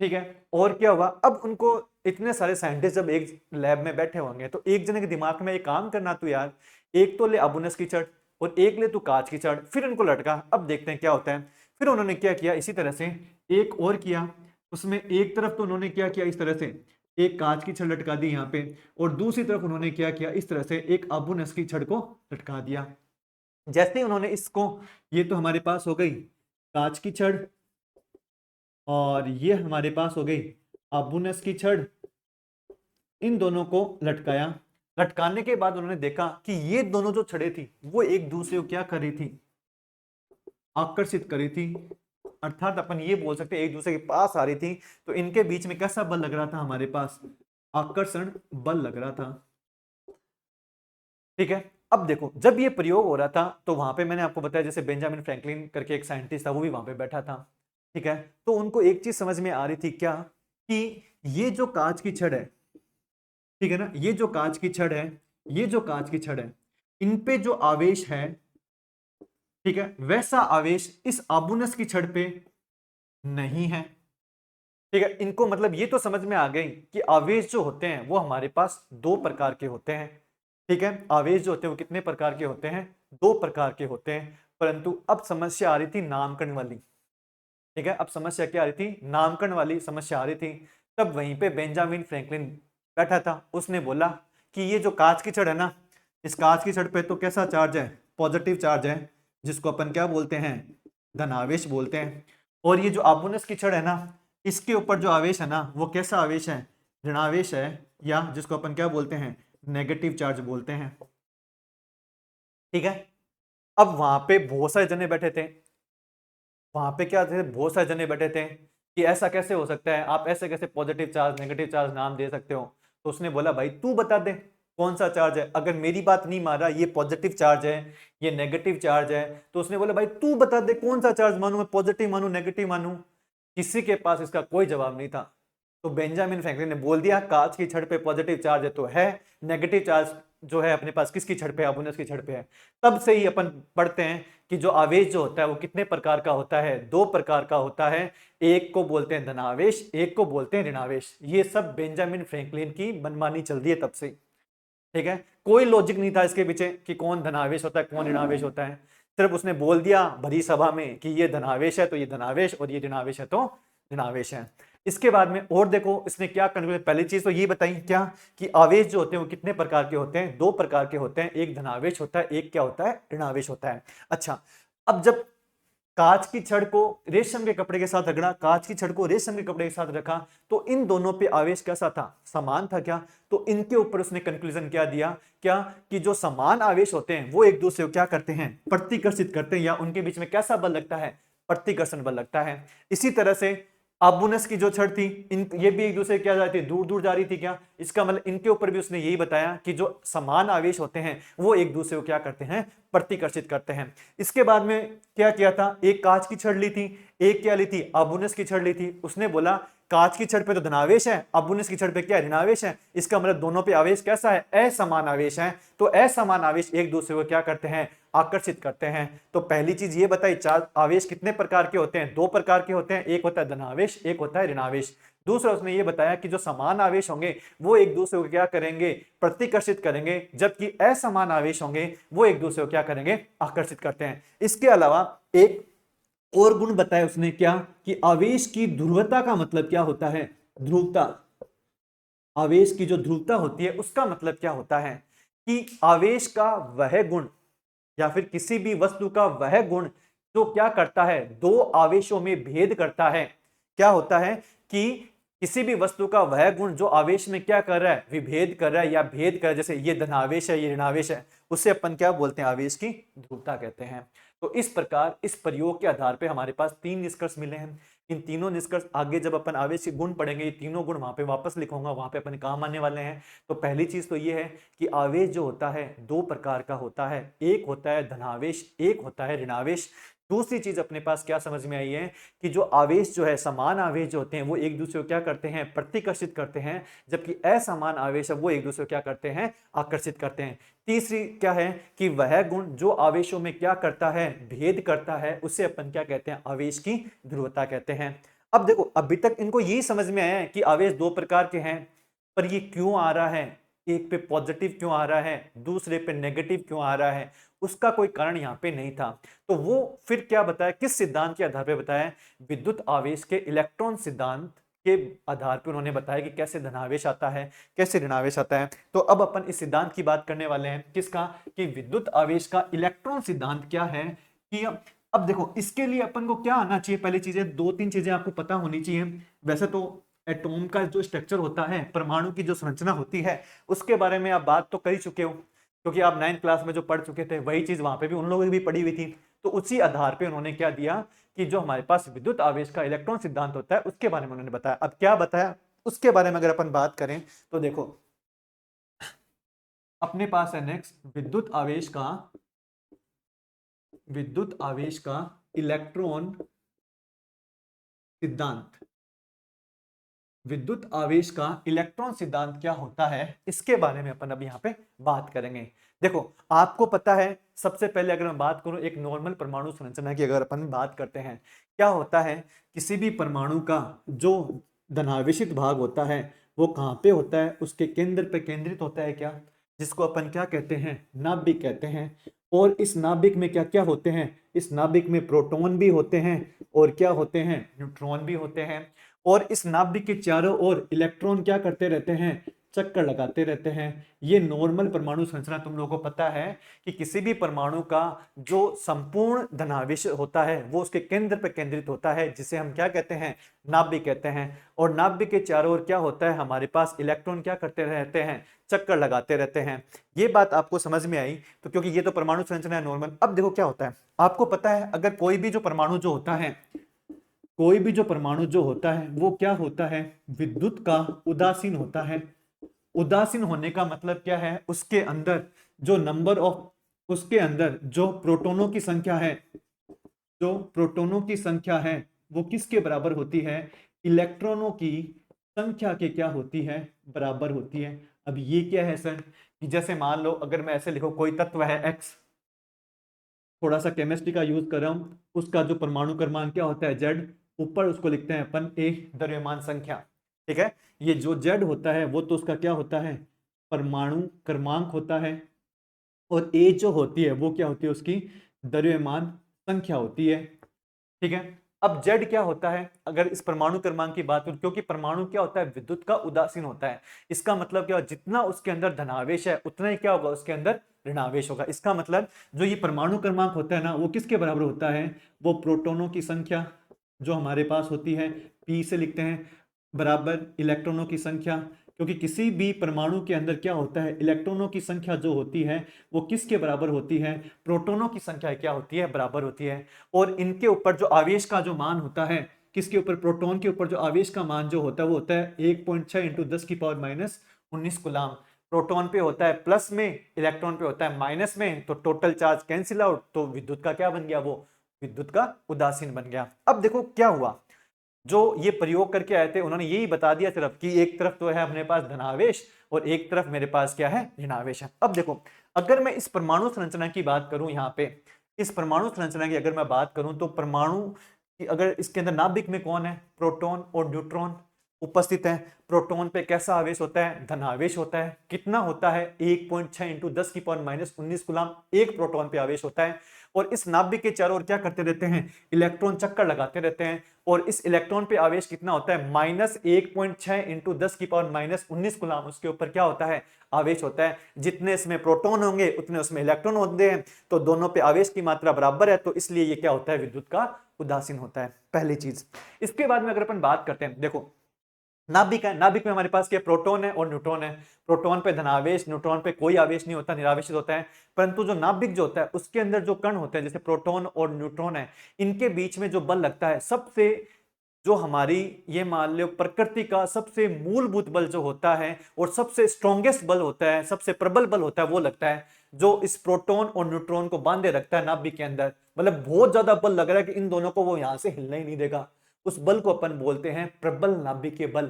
ठीक है। और क्या हुआ, अब उनको, इतने सारे साइंटिस्ट जब एक लैब में बैठे होंगे तो एक जने के दिमाग में एक काम करना, तो यार एक तो ले अबुनस की छड़ और एक ले तू कांच की छड़, फिर इनको लटका, अब देखते हैं क्या होता है। फिर उन्होंने क्या किया, इसी तरह से एक और किया, उसमें एक तरफ तो उन्होंने क्या किया, इस तरह से एक कांच की छड़ लटका दी यहाँ पे, और दूसरी तरफ उन्होंने क्या किया, इस तरह से एक अबुनस की छड़ को लटका दिया। जैसे ही उन्होंने इसको, ये तो हमारे पास हो गई कांच की छड़, और ये हमारे पास हो गई अबुनस की छड़, इन दोनों को लटकाया। लटकाने के बाद उन्होंने देखा कि ये दोनों जो छड़ें थी वो एक दूसरे को क्या कर रही थी, आकर्षित कर रही थी, अर्थात अपन ये बोल सकते हैं एक दूसरे के पास आ रही थी। तो इनके बीच में कैसा बल लग रहा था, हमारे पास आकर्षण बल लग रहा था। ठीक है, अब देखो जब ये प्रयोग हो रहा था तो वहां पे मैंने आपको बताया जैसे बेंजामिन फ्रैंकलिन करके एक साइंटिस्ट था, वो भी वहां पे बैठा था। ठीक है, तो उनको एक चीज समझ में आ रही थी क्या, कि ये जो कांच की छड़ है, ठीक है ना, ये जो कांच की छड़ है, ये जो कांच की छड़ है, इन पे जो आवेश है, ठीक है, वैसा आवेश इस आबुनस की छड़ पे नहीं है। ठीक है, इनको मतलब ये तो समझ में आ गई कि आवेश जो होते हैं वो हमारे पास दो प्रकार के होते हैं। ठीक है, आवेश जो होते हैं वो कितने प्रकार के होते हैं, दो प्रकार के होते हैं। परंतु अब समस्या आ रही थी नामकरण वाली। ठीक है, अब समस्या क्या आ रही थी, नामकरण वाली समस्या आ रही थी। तब वहीं पे बेंजामिन फ्रैंकलिन बैठा था, उसने बोला कि ये जो कांच की छड़ है ना, इस कांच की छड़ पे तो कैसा चार्ज है, पॉजिटिव चार्ज है, जिसको अपन क्या बोलते हैं, धनावेश बोलते हैं। और ये जो आबुनस की छड़ है ना, इसके ऊपर जो आवेश है ना वो कैसा आवेश है, ऋणावेश है, या जिसको अपन क्या बोलते हैं, नेगेटिव चार्ज बोलते हैं। ठीक है, अब वहां पे बहुत सारे जने बैठे थे, वहां पे क्या थे, बहुत सारे जने बैठे थे कि ऐसा कैसे हो सकता है, आप ऐसे कैसे पॉजिटिव चार्ज नेगेटिव चार्ज नाम दे सकते हो। तो उसने बोला भाई तू बता दे कौन सा चार्ज है, अगर मेरी बात नहीं मान रहा, ये पॉजिटिव चार्ज है ये नेगेटिव चार्ज है, तो उसने बोला भाई तू बता दे कौन सा चार्ज मानूं, मैं पॉजिटिव मानूं नेगेटिव मानूं। किसी के पास इसका कोई जवाब नहीं था। तो बेंजामिन फ्रैंकलिन ने बोल दिया कांच की छड़ पे पॉजिटिव चार्ज है तो है, नेगेटिव चार्ज जो है अपने पास किसकी छड़ पे, अबुनस की छड़ पे है। तब से ही अपन पढ़ते हैं कि जो आवेश जो होता है वो कितने प्रकार का होता है, दो प्रकार का होता है। एक को बोलते हैं धनावेश, एक को बोलते हैं ऋणावेश। ये सब बेंजामिन फ्रैंकलिन की मनमानी चल रही है तब से। ठीक है, कोई लॉजिक नहीं था इसके पीछे कि कौन धनावेश होता है कौन ऋणावेश होता है। सिर्फ उसने बोल दिया भरी सभा में कि ये धनावेश है तो ये धनावेश, और ये ऋणावेश है तो ऋणावेश है। इसके बाद में और देखो इसने क्या कंक्लूजन, पहली चीज तो ये बताई क्या, कि आवेश जो होते हैं वो कितने प्रकार के होते हैं, दो प्रकार के होते हैं, एक धनावेश होता है, एक क्या होता है, ऋणावेश होता है। अच्छा, अब जब कांच की छड़ को रेशम के कपड़े के साथ रगड़ा, कांच की छड़ को रेशम के कपड़े के साथ रखा, तो इन दोनों पे आवेश कैसा था, समान था क्या। तो इनके ऊपर उसने कंक्लूजन क्या दिया, क्या कि जो समान आवेश होते हैं वो एक दूसरे को क्या करते हैं, प्रतिकर्षित करते हैं, या उनके बीच में कैसा बल लगता है, प्रतिकर्षण बल लगता है। इसी तरह से आबुनस की जो छड़ थी, इन ये भी एक दूसरे क्या जा रही थी, दूर दूर जा रही थी क्या। इसका मतलब इनके ऊपर भी उसने यही बताया कि जो समान आवेश होते हैं वो एक दूसरे को क्या करते हैं, प्रतिकर्षित करते हैं। इसके बाद में क्या किया था, एक कांच की छड़ ली थी, एक क्या ली थी, अबुनस की छड़ ली थी। उसने बोला कांच की छड़ पे तो धनावेश है, अबुनस की छड़ पे क्या है, ऋणावेश है। इसका मतलब दोनों पे आवेश कैसा है, असमान आवेश है। तो असमान आवेश एक दूसरे को क्या करते हैं, आकर्षित करते हैं। तो पहली चीज ये बताई, चार आवेश कितने प्रकार के होते हैं, दो प्रकार के होते हैं, एक होता है धनावेश, एक होता है ऋणावेश। दूसरा उसने ये बताया कि जो समान आवेश होंगे वो एक दूसरे को क्या करेंगे, प्रतिकर्षित करेंगे, जबकि असमान आवेश होंगे वो एक दूसरे को क्या करेंगे, आकर्षित करते हैं। इसके अलावा एक और गुण बताया उसने क्या, कि आवेश की ध्रुवता का मतलब क्या होता है, ध्रुवता, आवेश की जो ध्रुवता होती है उसका मतलब क्या होता है, कि आवेश का वह गुण या फिर किसी भी वस्तु का वह गुण जो क्या करता है, दो आवेशों में भेद करता है। क्या होता है कि किसी भी वस्तु का वह गुण जो आवेश में क्या कर रहा है, विभेद कर रहा है या भेद कर रहा है, जैसे ये धनावेश है ये ऋणावेश है, उससे अपन क्या बोलते हैं, आवेश की ध्रुवता कहते हैं। तो इस प्रकार इस प्रयोग के आधार पर हमारे पास तीन निष्कर्ष मिले हैं। इन तीनों निष्कर्ष आगे जब अपन आवेश के गुण पढ़ेंगे, ये तीनों गुण वहां पे वापस लिखूंगा, वहां पे अपन काम आने वाले हैं। तो पहली चीज तो ये है कि आवेश जो होता है दो प्रकार का होता है, एक होता है धनावेश, एक होता है ऋणावेश। दूसरी चीज अपने पास क्या समझ में आई है, कि जो आवेश जो है, समान आवेश जो होते हैं वो एक दूसरे को क्या करते हैं, प्रतिकर्षित करते हैं, जबकि असमान आवेश है वो एक दूसरे को क्या करते हैं, आकर्षित करते हैं। तीसरी क्या है, कि वह गुण जो आवेशों में क्या करता है, भेद करता है, उसे अपन क्या कहते हैं, आवेश की ध्रुवता कहते हैं। अब देखो अभी तक इनको यही समझ में आया है कि आवेश दो प्रकार के हैं, पर ये क्यों आ रहा है, एक पे पॉजिटिव क्यों आ रहा है, दूसरे पे नेगेटिव क्यों आ रहा है, उसका कोई कारण यहां पे नहीं था। तो वो फिर क्या बताया, किस सिद्धांत के आधार पे बताया, विद्युत आवेश के इलेक्ट्रॉन सिद्धांत के आधार पर उन्होंने बताया कि कैसे धनावेश आता है, कैसे ऋणावेश आता है। तो अब अपन इस सिद्धांत की बात करने वाले हैं, किसका, कि विद्युत आवेश का इलेक्ट्रॉन सिद्धांत क्या है। कि अब देखो इसके लिए अपन को क्या आना चाहिए, पहली चीजें, दो तीन चीजें आपको पता होनी चाहिए। वैसे तो एटॉम का जो स्ट्रक्चर होता है, परमाणु की जो संरचना होती है, उसके बारे में आप बात तो कर ही चुके हो, क्योंकि आप 9th क्लास में जो पढ़ चुके थे वही चीज वहां पे भी उन लोगों की भी पढ़ी हुई थी। तो उसी आधार पे उन्होंने क्या दिया कि जो हमारे पास विद्युत आवेश का इलेक्ट्रॉन सिद्धांत होता है उसके बारे में उन्होंने बताया। अब क्या बताया उसके बारे में अगर अपन बात करें तो देखो, अपने पास है नेक्स्ट विद्युत आवेश का इलेक्ट्रॉन सिद्धांत। विद्युत आवेश का इलेक्ट्रॉन सिद्धांत क्या होता है, इसके बारे में अपन अभी यहाँ पे बात करेंगे। देखो आपको पता है, सबसे पहले अगर मैं बात करूं एक नॉर्मल परमाणु संरचना की, अगर अपन बात करते हैं, क्या होता है, किसी भी परमाणु का जो धनावेशित भाग होता है वो कहाँ पे होता है, उसके केंद्र पे केंद्रित होता है, क्या, जिसको अपन क्या कहते हैं, नाभिक कहते हैं। और इस नाभिक में क्या क्या होते हैं, इस नाभिक में प्रोटॉन भी होते हैं और क्या होते हैं, न्यूट्रॉन भी होते हैं। और इस नाभिक के चारों ओर इलेक्ट्रॉन क्या करते रहते हैं, चक्कर लगाते रहते हैं। ये नॉर्मल परमाणु संरचना तुम लोगों को पता है कि किसी भी परमाणु का जो संपूर्ण धनावेश होता है वो उसके केंद्र पर केंद्रित होता है, जिसे हम क्या कहते हैं, नाभिक कहते हैं। और नाभिक के चारों ओर क्या होता है, हमारे पास इलेक्ट्रॉन क्या करते रहते हैं, चक्कर लगाते रहते हैं। ये बात आपको समझ में आई, तो क्योंकि ये तो परमाणु संरचना है नॉर्मल। अब देखो क्या होता है, आपको पता है अगर कोई भी जो परमाणु जो होता है, कोई भी जो परमाणु जो होता है वो क्या होता है, विद्युत का उदासीन होता है। उदासीन होने का मतलब क्या है, उसके अंदर जो नंबर ऑफ, उसके अंदर जो प्रोटॉनों की संख्या है, जो प्रोटॉनों की संख्या है वो किसके बराबर होती है, इलेक्ट्रॉनों की संख्या के क्या होती है, बराबर होती है। अब ये क्या है सर, कि जैसे मान लो अगर मैं ऐसे लिखो, कोई तत्व है एक्स, थोड़ा सा केमिस्ट्री का यूज कर रहा हूं, उसका जो परमाणु क्रमांक क्या होता है, जेड, ऊपर उसको लिखते हैं अपन ए, द्रव्यमान संख्या, ठीक है। ये जो जेड होता है वो तो उसका क्या होता है, परमाणु क्रमांक होता है। और ए जो होती है वो क्या होती है, उसकी द्रव्यमान संख्या होती है, ठीक है। अब जेड क्या होता है, अगर इस परमाणु क्रमांक की बात करूं, क्योंकि परमाणु क्या होता है, विद्युत का उदासीन होता है। इसका मतलब क्या, जितना उसके अंदर धनावेश है उतना ही क्या होगा, उसके अंदर ऋणावेश होगा। इसका मतलब जो ये परमाणु क्रमांक होता है ना, वो किसके बराबर होता है, वो प्रोटॉनों की संख्या जो हमारे पास होती है, पी से लिखते हैं, बराबर इलेक्ट्रॉनों की संख्या। क्योंकि किसी भी परमाणु के अंदर क्या होता है, इलेक्ट्रॉनों की संख्या जो होती है वो किसके बराबर होती है, प्रोटॉनों की संख्या क्या होती है, बराबर होती है। और इनके ऊपर जो आवेश का जो मान होता है, किसके ऊपर, प्रोटॉन के ऊपर जो आवेश का मान जो होता है वो होता है 1.6 इंटू 10⁻⁻19 गुलाम। प्रोटॉन पे होता है प्लस में, इलेक्ट्रॉन पे होता है माइनस में, तो टोटल चार्ज कैंसिल आउट, तो विद्युत का क्या बन गया, वो विद्युत का उदासीन बन गया। अब देखो क्या हुआ, जो ये प्रयोग करके आए थे उन्होंने यही बता दिया सिर्फ कि एक तरफ तो है अपने पास धनावेश और एक तरफ मेरे पास क्या है, ऋणावेश है। अब देखो अगर मैं इस परमाणु संरचना की बात करूं, यहाँ पे इस परमाणु संरचना की अगर मैं बात करूं, तो परमाणु की अगर इसके अंदर नाभिक में कौन है, प्रोटॉन और न्यूट्रॉन उपस्थित है। प्रोटॉन पे कैसा आवेश होता है, धनावेश होता है। कितना होता है, 1.6 इंटू 10⁻⁻19 गुलाम एक प्रोटॉन पे आवेश होता है। और इस नाभिक के चारों ओर क्या करते रहते हैं, इलेक्ट्रॉन चक्कर लगाते रहते हैं। और इस इलेक्ट्रॉन पे आवेश कितना होता है, -1.6 इंटू 10⁻⁻19 गुलाम उसके ऊपर क्या होता है, आवेश होता है। जितने इसमें प्रोटॉन होंगे उतने उसमें इलेक्ट्रॉन होते हैं, तो दोनों पे आवेश की मात्रा बराबर है, तो इसलिए ये क्या होता है, विद्युत का उदासीन होता है, पहली चीज। इसके बाद में अगर अपन बात करते हैं, देखो नाभिक है, नाभिक में हमारे पास क्या, प्रोटॉन है और न्यूट्रॉन है। प्रोटॉन पे धनावेश, न्यूट्रॉन पे कोई आवेश नहीं होता, निरावेशित होता है। परंतु जो नाभिक जो होता है उसके अंदर जो कण होते हैं, जैसे प्रोटॉन और न्यूट्रॉन है, इनके बीच में जो बल लगता है, सबसे जो हमारी ये मान लो प्रकृति का सबसे मूलभूत बल जो होता है और सबसे स्ट्रॉन्गेस्ट बल होता है, सबसे प्रबल बल होता है, वो लगता है जो इस प्रोटॉन और न्यूट्रॉन को बांधे रखता है नाभिक के अंदर। मतलब बहुत ज्यादा बल लग रहा है कि इन दोनों को वो यहां से हिलना ही नहीं देगा। उस बल को अपन बोलते हैं प्रबल नाभिकीय बल।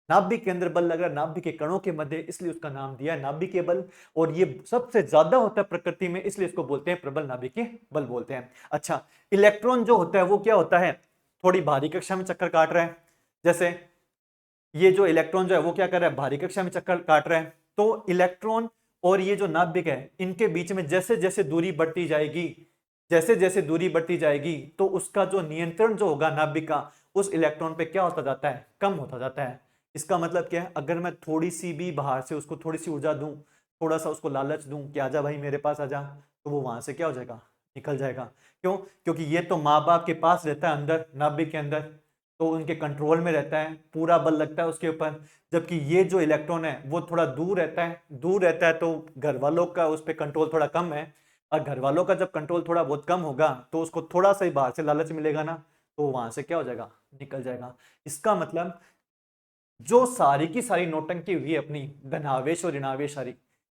नाभिक के अंदर बल लग रहा है, नाभिक के कणों के मध्य, इसलिए उसका नाम दिया है नाभिकीय बल। और ये सबसे ज्यादा होता है प्रकृति में, इसलिए इसको बोलते हैं प्रबल नाभिकीय बल बोलते हैं। अच्छा, इलेक्ट्रॉन जो होता है वो क्या होता है, थोड़ी भारी कक्षा में चक्कर काट रहा है। जैसे ये जो इलेक्ट्रॉन जो है वो क्या कर रहा है, भारी कक्षा में चक्कर काट रहा है। तो इलेक्ट्रॉन और ये जो नाभिक है, इनके बीच में जैसे जैसे दूरी बढ़ती जाएगी, जैसे जैसे दूरी बढ़ती जाएगी, तो उसका जो नियंत्रण जो होगा नाभिक का, उस इलेक्ट्रॉन पे क्या होता जाता है, कम होता जाता है। इसका मतलब क्या है, अगर मैं थोड़ी सी भी बाहर से उसको थोड़ी सी ऊर्जा दूं, थोड़ा सा उसको लालच दूं कि आजा भाई मेरे पास आजा, तो वो वहां से क्या हो जाएगा, निकल जाएगा। क्यों? क्योंकि ये तो माँ बाप के पास रहता है, अंदर नाभिक के अंदर, तो उनके कंट्रोल में रहता है, पूरा बल लगता है उसके ऊपर। जबकि ये जो इलेक्ट्रॉन है वो थोड़ा दूर रहता है, दूर रहता है तो घर वालों का उस पर कंट्रोल थोड़ा कम है। और घर वालों का जब कंट्रोल थोड़ा बहुत कम होगा तो उसको थोड़ा सा ही बाहर से लालच मिलेगा ना, तो वहां से क्या हो जाएगा, निकल जाएगा। इसका मतलब जो सारी की सारी नौटंकी हुई है अपनी धनावेश और ऋणावेश सारी,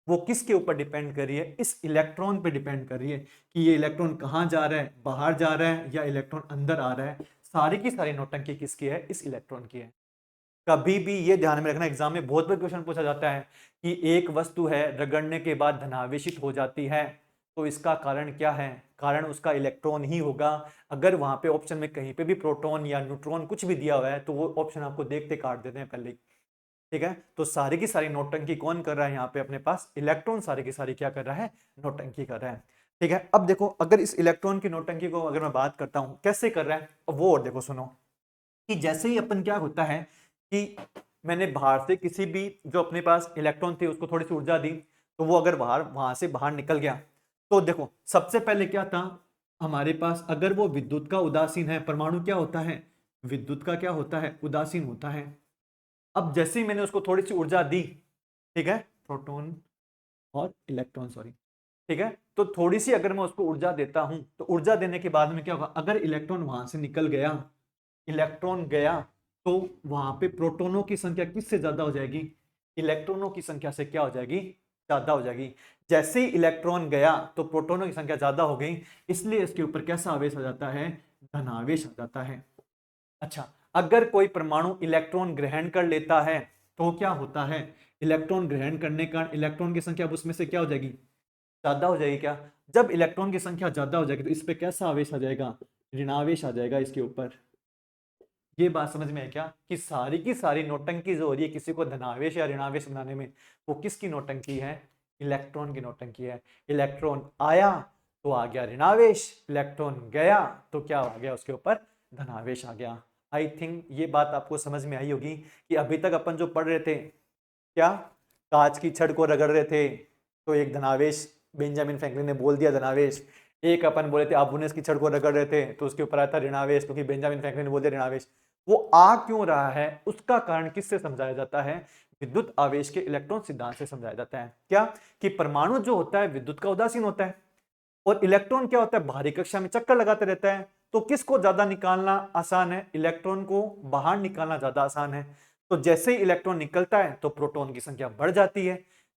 वो किसके ऊपर डिपेंड कर रही है, इस इलेक्ट्रॉन पे डिपेंड कर रही है कि ये इलेक्ट्रॉन कहां जा रहा है, बाहर जा रहा है या इलेक्ट्रॉन अंदर आ रहा है। सारी की सारी नौटंकी किसकी है, इस इलेक्ट्रॉन की है। कभी भी ये ध्यान में रखना, एग्जाम में बहुत बार क्वेश्चन पूछा जाता है कि एक वस्तु है रगड़ने के बाद धनावेशित हो जाती है, तो इसका कारण क्या है, कारण उसका इलेक्ट्रॉन ही होगा। अगर वहां पे ऑप्शन में कहीं पे भी प्रोटॉन या न्यूट्रॉन कुछ भी दिया हुआ है तो वो ऑप्शन आपको देखते काट देते हैं पहले ही। ठीक है, तो सारी की सारी नौटंकी कौन कर रहा है यहाँ पे, अपने पास इलेक्ट्रॉन सारी की सारी क्या कर रहा है, नौटंकी कर रहा है। ठीक है, अब देखो अगर इस इलेक्ट्रॉन की नौटंकी को अगर मैं बात करता हूं कैसे कर रहा है, वो और देखो सुनो, कि जैसे ही अपन क्या होता है कि मैंने बाहर से किसी भी जो अपने पास इलेक्ट्रॉन थे उसको थोड़ी सी ऊर्जा दी, तो वो अगर बाहर वहां से बाहर निकल गया, तो देखो सबसे पहले क्या था हमारे पास, अगर वो विद्युत का उदासीन है, परमाणु क्या होता है, विद्युत का क्या होता है, उदासीन होता है। अब जैसे ही मैंने उसको थोड़ी सी ऊर्जा दी, ठीक है, प्रोटॉन और इलेक्ट्रॉन सॉरी, ठीक है, तो थोड़ी सी अगर मैं उसको ऊर्जा देता हूं तो ऊर्जा देने के बाद में क्या होगा, अगर इलेक्ट्रॉन वहां से निकल गया, इलेक्ट्रॉन गया, तो वहां पे प्रोटॉनों की संख्या किससे ज्यादा हो जाएगी, इलेक्ट्रॉनों की संख्या से क्या हो जाएगी, ज्यादा हो जाएगी। जैसे ही इलेक्ट्रॉन गया तो प्रोटॉनों की संख्या ज्यादा हो गई, इसलिए इसके ऊपर कैसा आवेश आ जाता है, धनावेश आ जाता है। अच्छा, अगर कोई परमाणु इलेक्ट्रॉन ग्रहण कर लेता है तो क्या होता है, इलेक्ट्रॉन ग्रहण करने का इलेक्ट्रॉन की संख्या अब उसमें से क्या हो जाएगी, ज्यादा हो जाएगी। क्या, जब इलेक्ट्रॉन की संख्या ज्यादा हो जाएगी तो इस पे कैसा आवेश आ जाएगा, ऋणावेश आ जाएगा इसके ऊपर। ये बात समझ में है क्या, कि सारी की सारी नौटंकी जो हो रही है किसी को धनावेश या ऋणावेश बनाने में, वो किसकी नौटंकी है, इलेक्ट्रॉन की नौटंकी है। इलेक्ट्रॉन आया तो आ गया ऋणावेश, इलेक्ट्रॉन गया तो क्या आ गया उसके ऊपर, धनावेश आ गया। आई थिंक ये बात आपको समझ में आई होगी कि अभी तक अपन जो पढ़ रहे थे, क्या कांच की छड़ को रगड़ रहे थे तो एक धनावेश बेंजामिन फ्रैंकलिन ने बोल दिया धनावेश, एक अपन बोले थे आबुनेस की छड़ को रगड़ रहे थे तो उसके ऊपर आया था ऋणावेश, क्योंकि बेंजामिन फ्रैंकलिन ने बोल दिया ऋणावेश। वो आ क्यों रहा है उसका कारण किससे समझाया जाता है, विद्युत आवेश के इलेक्ट्रॉन सिद्धांत से समझाया जाता है। क्या, कि परमाणु जो होता है विद्युत का उदासीन होता है, और इलेक्ट्रॉन क्या होता है, बाहरी कक्षा में चक्कर लगाते रहता है। तो किसको ज्यादा निकालना आसान है, इलेक्ट्रॉन को बाहर निकालना ज्यादा आसान है। तो जैसे ही इलेक्ट्रॉन निकलता है तो प्रोटॉन की संख्या बढ़ जाती है,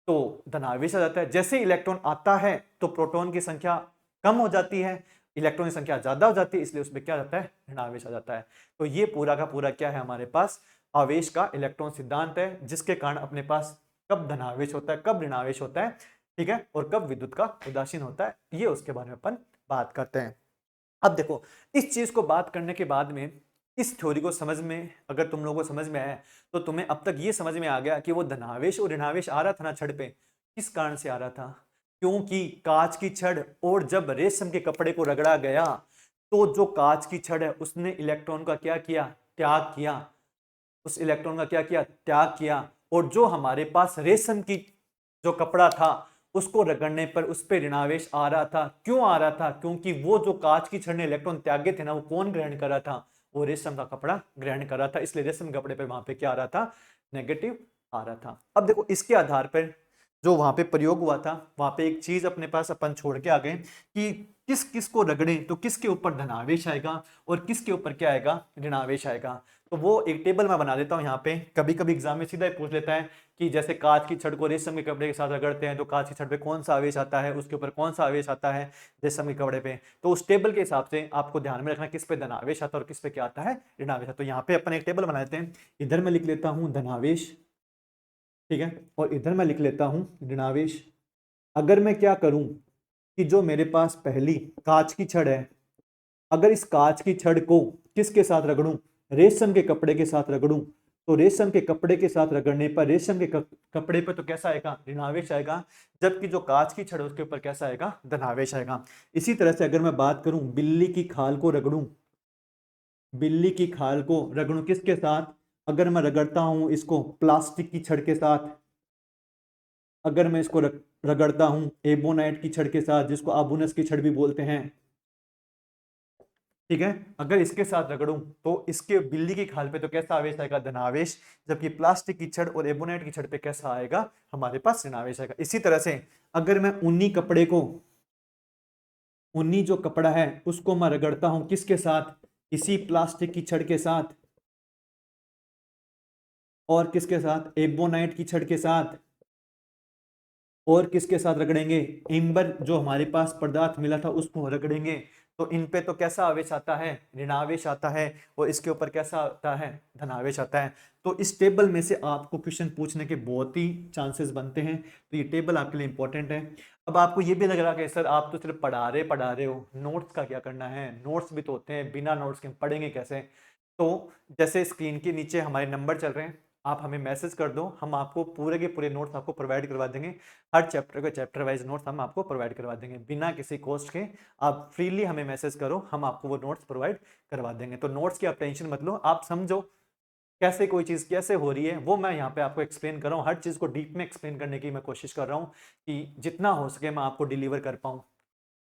तो धनावेश आ जाता है। जैसे ही इलेक्ट्रॉन आता है तो प्रोटॉन की संख्या कम हो जाती है, इलेक्ट्रॉन की संख्या ज्यादा हो जाती है, इसलिए उसमें क्या जाता है, ऋणावेश आ जाता है। तो ये पूरा का पूरा क्या है, हमारे पास आवेश का इलेक्ट्रॉन सिद्धांत है, जिसके कारण अपने पास कब धनावेश होता है, कब ऋणावेश होता है, ठीक है, और कब विद्युत का उदासीन होता है, ये उसके बारे में अपन बात करते हैं। अब देखो, इस चीज को बात करने के बाद में, इस थ्योरी को समझ में अगर तुम लोगों को समझ में आया तो तुम्हें अब तक ये समझ में आ गया कि वो धनावेश और ऋणावेश आ रहा था ना छड़ पे, किस कारण से आ रहा था, क्योंकि कांच की छड़ और जब रेशम के कपड़े को रगड़ा गया तो जो कांच की छड़ है उसने इलेक्ट्रॉन का क्या किया, त्याग किया, उस इलेक्ट्रॉन का क्या किया, त्याग किया। और जो हमारे पास रेशम की जो कपड़ा था उसको रगड़ने पर उस पर ऋणावेश आ रहा था। क्यों आ रहा था, क्योंकि वो जो कांच की छड़ ने इलेक्ट्रॉन त्यागे थे ना, वो कौन ग्रहण कर रहा था, वो रेशम का कपड़ा ग्रहण कर रहा था, इसलिए रेशम के कपड़े पर वहां पे क्या आ रहा था, नेगेटिव आ रहा था। अब देखो इसके आधार पर जो वहां पे प्रयोग हुआ था, वहां पे एक चीज अपने पास अपन छोड़ के आ गए कि किस किस को रगड़े तो किसके ऊपर धनावेश आएगा और किसके ऊपर क्या आएगा, ऋणावेश आएगा। तो वो एक टेबल मैं बना देता हूँ यहाँ पे, कभी कभी एग्जाम में सीधा ही पूछ लेता है कि जैसे कांच की छड़ को रेशम के कपड़े के साथ रगड़ते हैं तो कांच की छड़ पे कौन सा आवेश आता है, उसके ऊपर कौन सा आवेश आता है रेशम के कपड़े पे। तो उस टेबल के हिसाब से आपको ध्यान में रखना किस पे धनावेश आता है और किस पे क्या आता है, ऋणावेश। तो यहाँ पे अपन एक टेबल बना देते हैं, इधर मैं लिख लेता हूँ धनावेश, ठीक है, और इधर मैं लिख लेता हूँ ऋणावेश। अगर मैं क्या करूं कि जो मेरे पास पहली कांच की छड़ है, अगर इस कांच की छड़ को किसके साथ रगड़ूं, रेशम के कपड़े के साथ रगड़ूं, तो रेशम के कपड़े के साथ रगड़ने पर रेशम के कपड़े पर तो कैसा आएगा, ऋणावेश आएगा, जबकि जो कांच की छड़ है उसके ऊपर कैसा आएगा, धनावेश आएगा। इसी तरह से अगर मैं बात करूं बिल्ली की खाल को रगड़ूं, बिल्ली की खाल को रगड़ूं किसके साथ? अगर मैं रगड़ता हूं इसको प्लास्टिक की छड़ के साथ, अगर मैं इसको रगड़ता हूं एबोनाइट की छड़ के साथ, जिसको आबुनस की छड़ भी बोलते हैं, ठीक है, अगर इसके साथ रगड़ूं तो इसके बिल्ली की खाल पे तो कैसा आवेश आएगा? धनावेश। जबकि प्लास्टिक की छड़ और एबोनाइट की छड़ पे कैसा आएगा? हमारे पास ऋणावेश आएगा। इसी तरह से अगर मैं ऊनी कपड़े को, ऊनी जो कपड़ा है उसको मैं रगड़ता हूं किसके साथ? इसी प्लास्टिक की छड़ के साथ, और किसके साथ? एबोनाइट की छड़ के साथ, और किसके साथ रगड़ेंगे? एम्बर जो हमारे पास पदार्थ मिला था उसको रगड़ेंगे, तो इन पे तो कैसा आवेश आता है? ऋणावेश आता है, और इसके ऊपर कैसा आता है? धनावेश आता है। तो इस टेबल में से आपको क्वेश्चन पूछने के बहुत ही चांसेस बनते हैं, तो ये टेबल आपके लिए इंपॉर्टेंट है। अब आपको ये भी लग रहा है कि सर आप तो सिर्फ पढ़ा रहे हो, नोट्स का क्या करना है? नोट्स भी तो होते हैं, बिना नोट्स के हम पढ़ेंगे कैसे? तो जैसे स्क्रीन के नीचे हमारे नंबर चल रहे हैं, आप हमें मैसेज कर दो, हम आपको पूरे के पूरे नोट्स आपको प्रोवाइड करवा देंगे। हर चैप्टर के चैप्टर वाइज नोट्स हम आपको प्रोवाइड करवा देंगे बिना किसी कॉस्ट के। आप फ्रीली हमें मैसेज करो, हम आपको वो नोट्स प्रोवाइड करवा देंगे। तो नोट्स की आप टेंशन मत लो, आप समझो कैसे कोई चीज़ कैसे हो रही है, वो मैं यहाँ पे आपको एक्सप्लेन कर रहा हूँ। हर चीज़ को डीप में एक्सप्लेन करने की मैं कोशिश कर रहा हूँ कि जितना हो सके मैं आपको डिलीवर कर पाऊँ।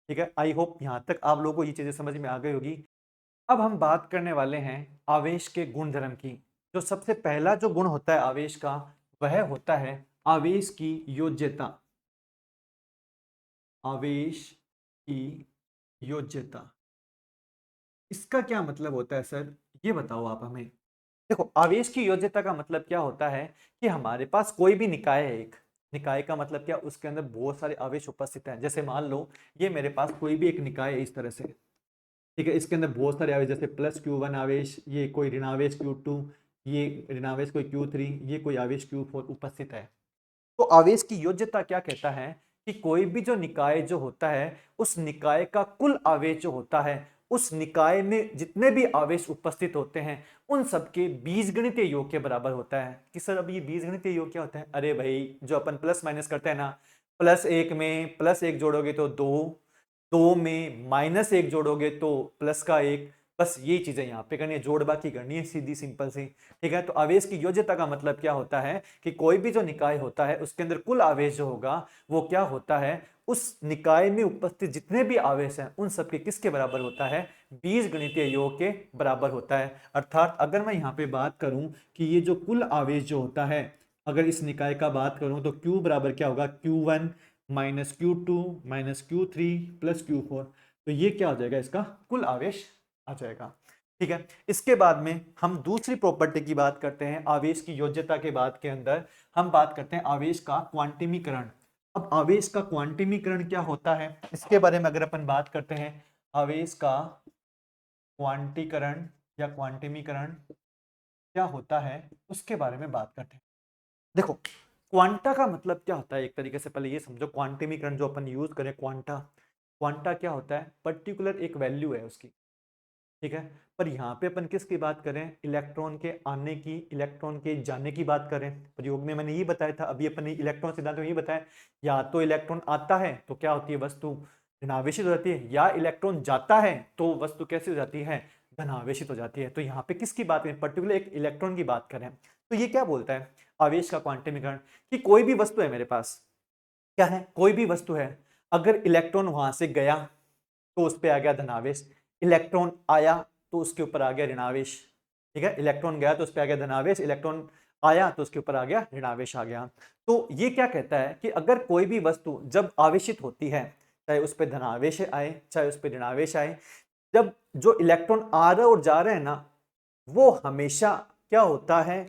ठीक है, आई होप यहाँ तक आप लोगों को ये चीज़ें समझ में आ गई होगी। अब हम बात करने वाले हैं आवेश के गुणधर्म की। जो सबसे पहला जो गुण होता है आवेश का, वह होता है आवेश की योज्यता। आवेश की योज्यता, इसका क्या मतलब होता है सर, ये बताओ आप हमें। देखो, आवेश की योज्यता का मतलब क्या होता है कि हमारे पास कोई भी निकाय है, एक निकाय का मतलब क्या, उसके अंदर बहुत सारे आवेश उपस्थित हैं। जैसे मान लो ये मेरे पास कोई भी एक निकाय है इस तरह से, ठीक है, इसके अंदर बहुत सारे आवेश, जैसे प्लस Q1 आवेश, ये कोई ऋणावेश Q2, ये ऋणावेश कोई Q3, ये कोई आवेश Q4 उपस्थित है। तो आवेश की योज्यता क्या कहता है कि कोई भी जो निकाय जो होता है, उस निकाय का कुल आवेश जो होता है, उस निकाय में जितने भी आवेश उपस्थित होते हैं उन सबके बीजगणितीय योग के बराबर होता है। कि सर अब ये बीजगणितीय योग क्या होता है? अरे भाई, जो अपन प्लस माइनस करते हैं ना, प्लस एक में प्लस एक जोड़ोगे तो दो, दो में माइनस एक जोड़ोगे तो प्लस का एक, बस ये चीजें यहाँ पे करनी है, जोड़ बाकी करनी है, सीधी सिंपल सी। ठीक है, तो आवेश की योज्यता का मतलब क्या होता है कि कोई भी जो निकाय होता है उसके अंदर कुल आवेश जो होगा वो क्या होता है, उस निकाय में उपस्थित जितने भी आवेश हैं उन सबके किसके बराबर होता है? बीजगणितीय योग के बराबर होता है। अर्थात अगर मैं यहाँ पे बात करूं कि ये जो कुल आवेश जो होता है, अगर इस निकाय का बात करूं तो Q बराबर क्या होगा? Q1 minus Q2 minus Q3 plus Q4। तो ये क्या हो जाएगा? इसका कुल आवेश आ जाएगा। ठीक है, इसके बाद में हम दूसरी प्रॉपर्टी की बात करते हैं। आवेश की योज्यता के बाद के अंदर हम बात करते हैं आवेश का क्वांटिमीकरण। अब आवेश का क्वांटिमीकरण क्या होता है, इसके बारे में अगर अपन बात करते हैं, आवेश का क्वांटीकरण या क्वांटिमीकरण क्या होता है उसके बारे में बात करते हैं। देखो, क्वांटा का मतलब क्या होता है, एक तरीके से पहले ये समझो। क्वांटिमीकरण जो अपन यूज करें, क्वांटा, क्वांटा क्या होता है? पर्टिकुलर एक वैल्यू है उसकी, ठीक है। पर यहाँ पे अपन किसकी बात करें? इलेक्ट्रॉन के आने की, इलेक्ट्रॉन के जाने की बात करें। प्रयोग में मैंने ये बताया था, अभी अपन ने इलेक्ट्रॉन सिद्धांत में ये बताया, या तो इलेक्ट्रॉन आता है तो क्या होती है? वस्तु ऋणावेशित हो जाती है, या इलेक्ट्रॉन जाता है तो वस्तु कैसी हो जाती है? धनावेशित हो जाती है। तो यहाँ पे किसकी बात करें? पर्टिकुलर एक इलेक्ट्रॉन की बात करें। तो ये क्या बोलता है आवेश का क्वांटिमीकरण, कि कोई भी वस्तु है मेरे पास, क्या है? कोई भी वस्तु है, अगर इलेक्ट्रॉन वहां से गया तो उस पर आ गया धनावेश, इलेक्ट्रॉन आया तो उसके ऊपर आ गया ऋणावेश। ठीक है, इलेक्ट्रॉन गया तो उस पर आ गया धनावेश, इलेक्ट्रॉन आया तो उसके ऊपर आ गया ऋणावेश आ गया। तो ये क्या कहता है कि अगर कोई भी वस्तु जब आवेशित होती है, चाहे उस पर धनावेश आए चाहे उस पर ऋणावेश आए, जब जो इलेक्ट्रॉन आ रहे और जा रहे हैं ना, वो हमेशा क्या होता है?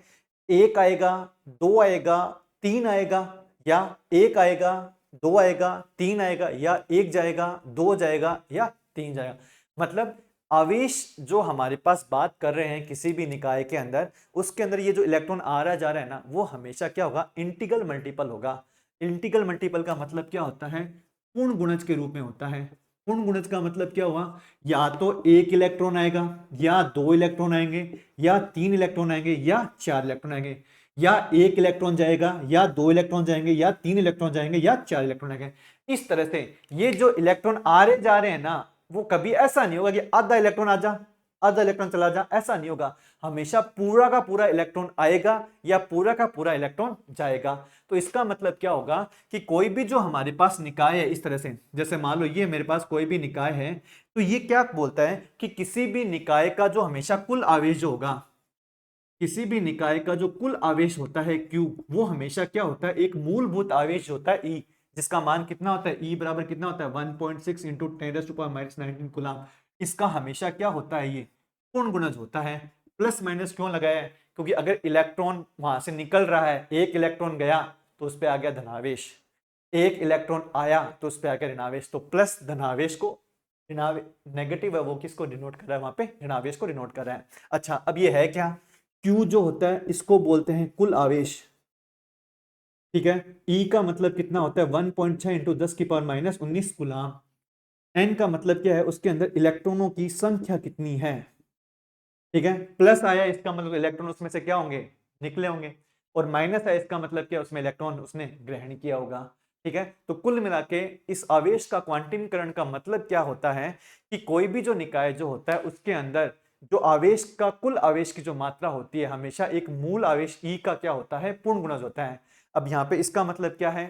एक आएगा, दो आएगा, तीन आएगा, या एक आएगा, दो आएगा, तीन आएगा, या एक जाएगा, दो जाएगा, या तीन जाएगा। मतलब आवेश जो हमारे पास बात कर रहे हैं किसी भी निकाय के अंदर, उसके अंदर ये जो इलेक्ट्रॉन आ रहा जा रहा है ना, वो हमेशा क्या होगा? इंटीग्रल मल्टीपल होगा। इंटीग्रल मल्टीपल का मतलब क्या होता है? पूर्ण गुणज के रूप में होता है। पूर्ण गुणज का मतलब क्या हुआ? या तो एक इलेक्ट्रॉन आएगा, या दो इलेक्ट्रॉन आएंगे, या तीन इलेक्ट्रॉन आएंगे, या चार इलेक्ट्रॉन आएंगे, या एक इलेक्ट्रॉन जाएगा, या दो इलेक्ट्रॉन जाएंगे, या तीन इलेक्ट्रॉन जाएंगे, या चार इलेक्ट्रॉन आएंगे। इस तरह से ये जो इलेक्ट्रॉन आ रहे जा रहे हैं ना, वो कभी ऐसा नहीं होगा कि आधा इलेक्ट्रॉन आ जा आधा इलेक्ट्रॉन चला जा, ऐसा नहीं होगा। हमेशा पूरा का पूरा इलेक्ट्रॉन आएगा या पूरा का पूरा इलेक्ट्रॉन जाएगा। तो इसका मतलब क्या होगा कि कोई भी जो हमारे पास निकाय है इस तरह से, जैसे मान लो ये मेरे पास कोई भी निकाय है, तो ये क्या बोलता है कि किसी भी निकाय का जो हमेशा कुल आवेश जो होगा, किसी भी निकाय का जो कुल आवेश होता है Q, वो हमेशा क्या होता है, एक मूलभूत आवेश होता है E, जिसका मान कितना होता है, E बराबर कितना होता है 1.6 इंटू 10⁻⁻19 कूलम। इसका हमेशा क्या होता है, ये पूर्ण गुणज होता है। प्लस माइनस क्यों लगाया है, क्योंकि अगर इलेक्ट्रॉन वहां से निकल रहा है, एक इलेक्ट्रॉन गया तो उस पर आ गया धनावेश, एक इलेक्ट्रॉन आया तो उस पर आ गया ऋणावेश। तो प्लस धनावेश को, नेगेटिव है वो किसको डिनोट कर रहा है, वहां पे ऋणावेश को डिनोट कर रहा है। अच्छा, अब ये है क्या, Q जो होता है इसको बोलते हैं कुल आवेश, ठीक है। E का मतलब कितना होता है 1.6 इंटू 10⁻⁻19 कूलम। N का मतलब क्या है, उसके अंदर इलेक्ट्रॉनों की संख्या कितनी है, ठीक है। प्लस आया इसका मतलब इलेक्ट्रॉन उसमें से क्या होंगे, निकले होंगे, और माइनस आया इसका मतलब क्या, उसमें इलेक्ट्रॉन उसने ग्रहण किया होगा, ठीक है। तो कुल मिला के इस आवेश का क्वांटमीकरण का मतलब क्या होता है कि कोई भी जो निकाय जो होता है उसके अंदर जो आवेश का कुल आवेश की जो मात्रा होती है, हमेशा एक मूल आवेश E का क्या होता है, पूर्ण गुणज होता है। अब यहाँ पे इसका मतलब क्या है,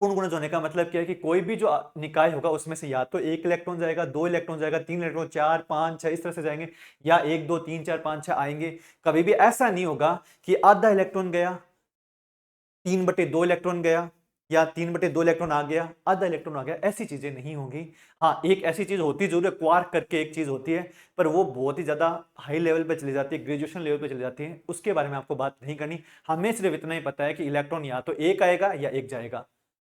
पूर्ण गुणज होने का मतलब क्या है कि कोई भी जो निकाय होगा उसमें से या तो एक इलेक्ट्रॉन जाएगा, दो इलेक्ट्रॉन जाएगा, तीन इलेक्ट्रॉन, चार पांच छह, इस तरह से जाएंगे, या एक दो तीन चार पांच छह आएंगे। कभी भी ऐसा नहीं होगा कि आधा इलेक्ट्रॉन गया, 3/2 इलेक्ट्रॉन गया, या 3/2 इलेक्ट्रॉन आ गया, आधा इलेक्ट्रॉन आ गया, ऐसी चीजें नहीं होंगी। हाँ, एक ऐसी चीज होती है जरूर है, क्वार्क करके एक चीज होती है, पर वो बहुत ही ज्यादा हाई लेवल पे चली जाती है, ग्रेजुएशन लेवल पे चली जाती है, उसके बारे में आपको बात नहीं करनी। हमें सिर्फ इतना ही पता है कि इलेक्ट्रॉन या तो एक आएगा या एक जाएगा,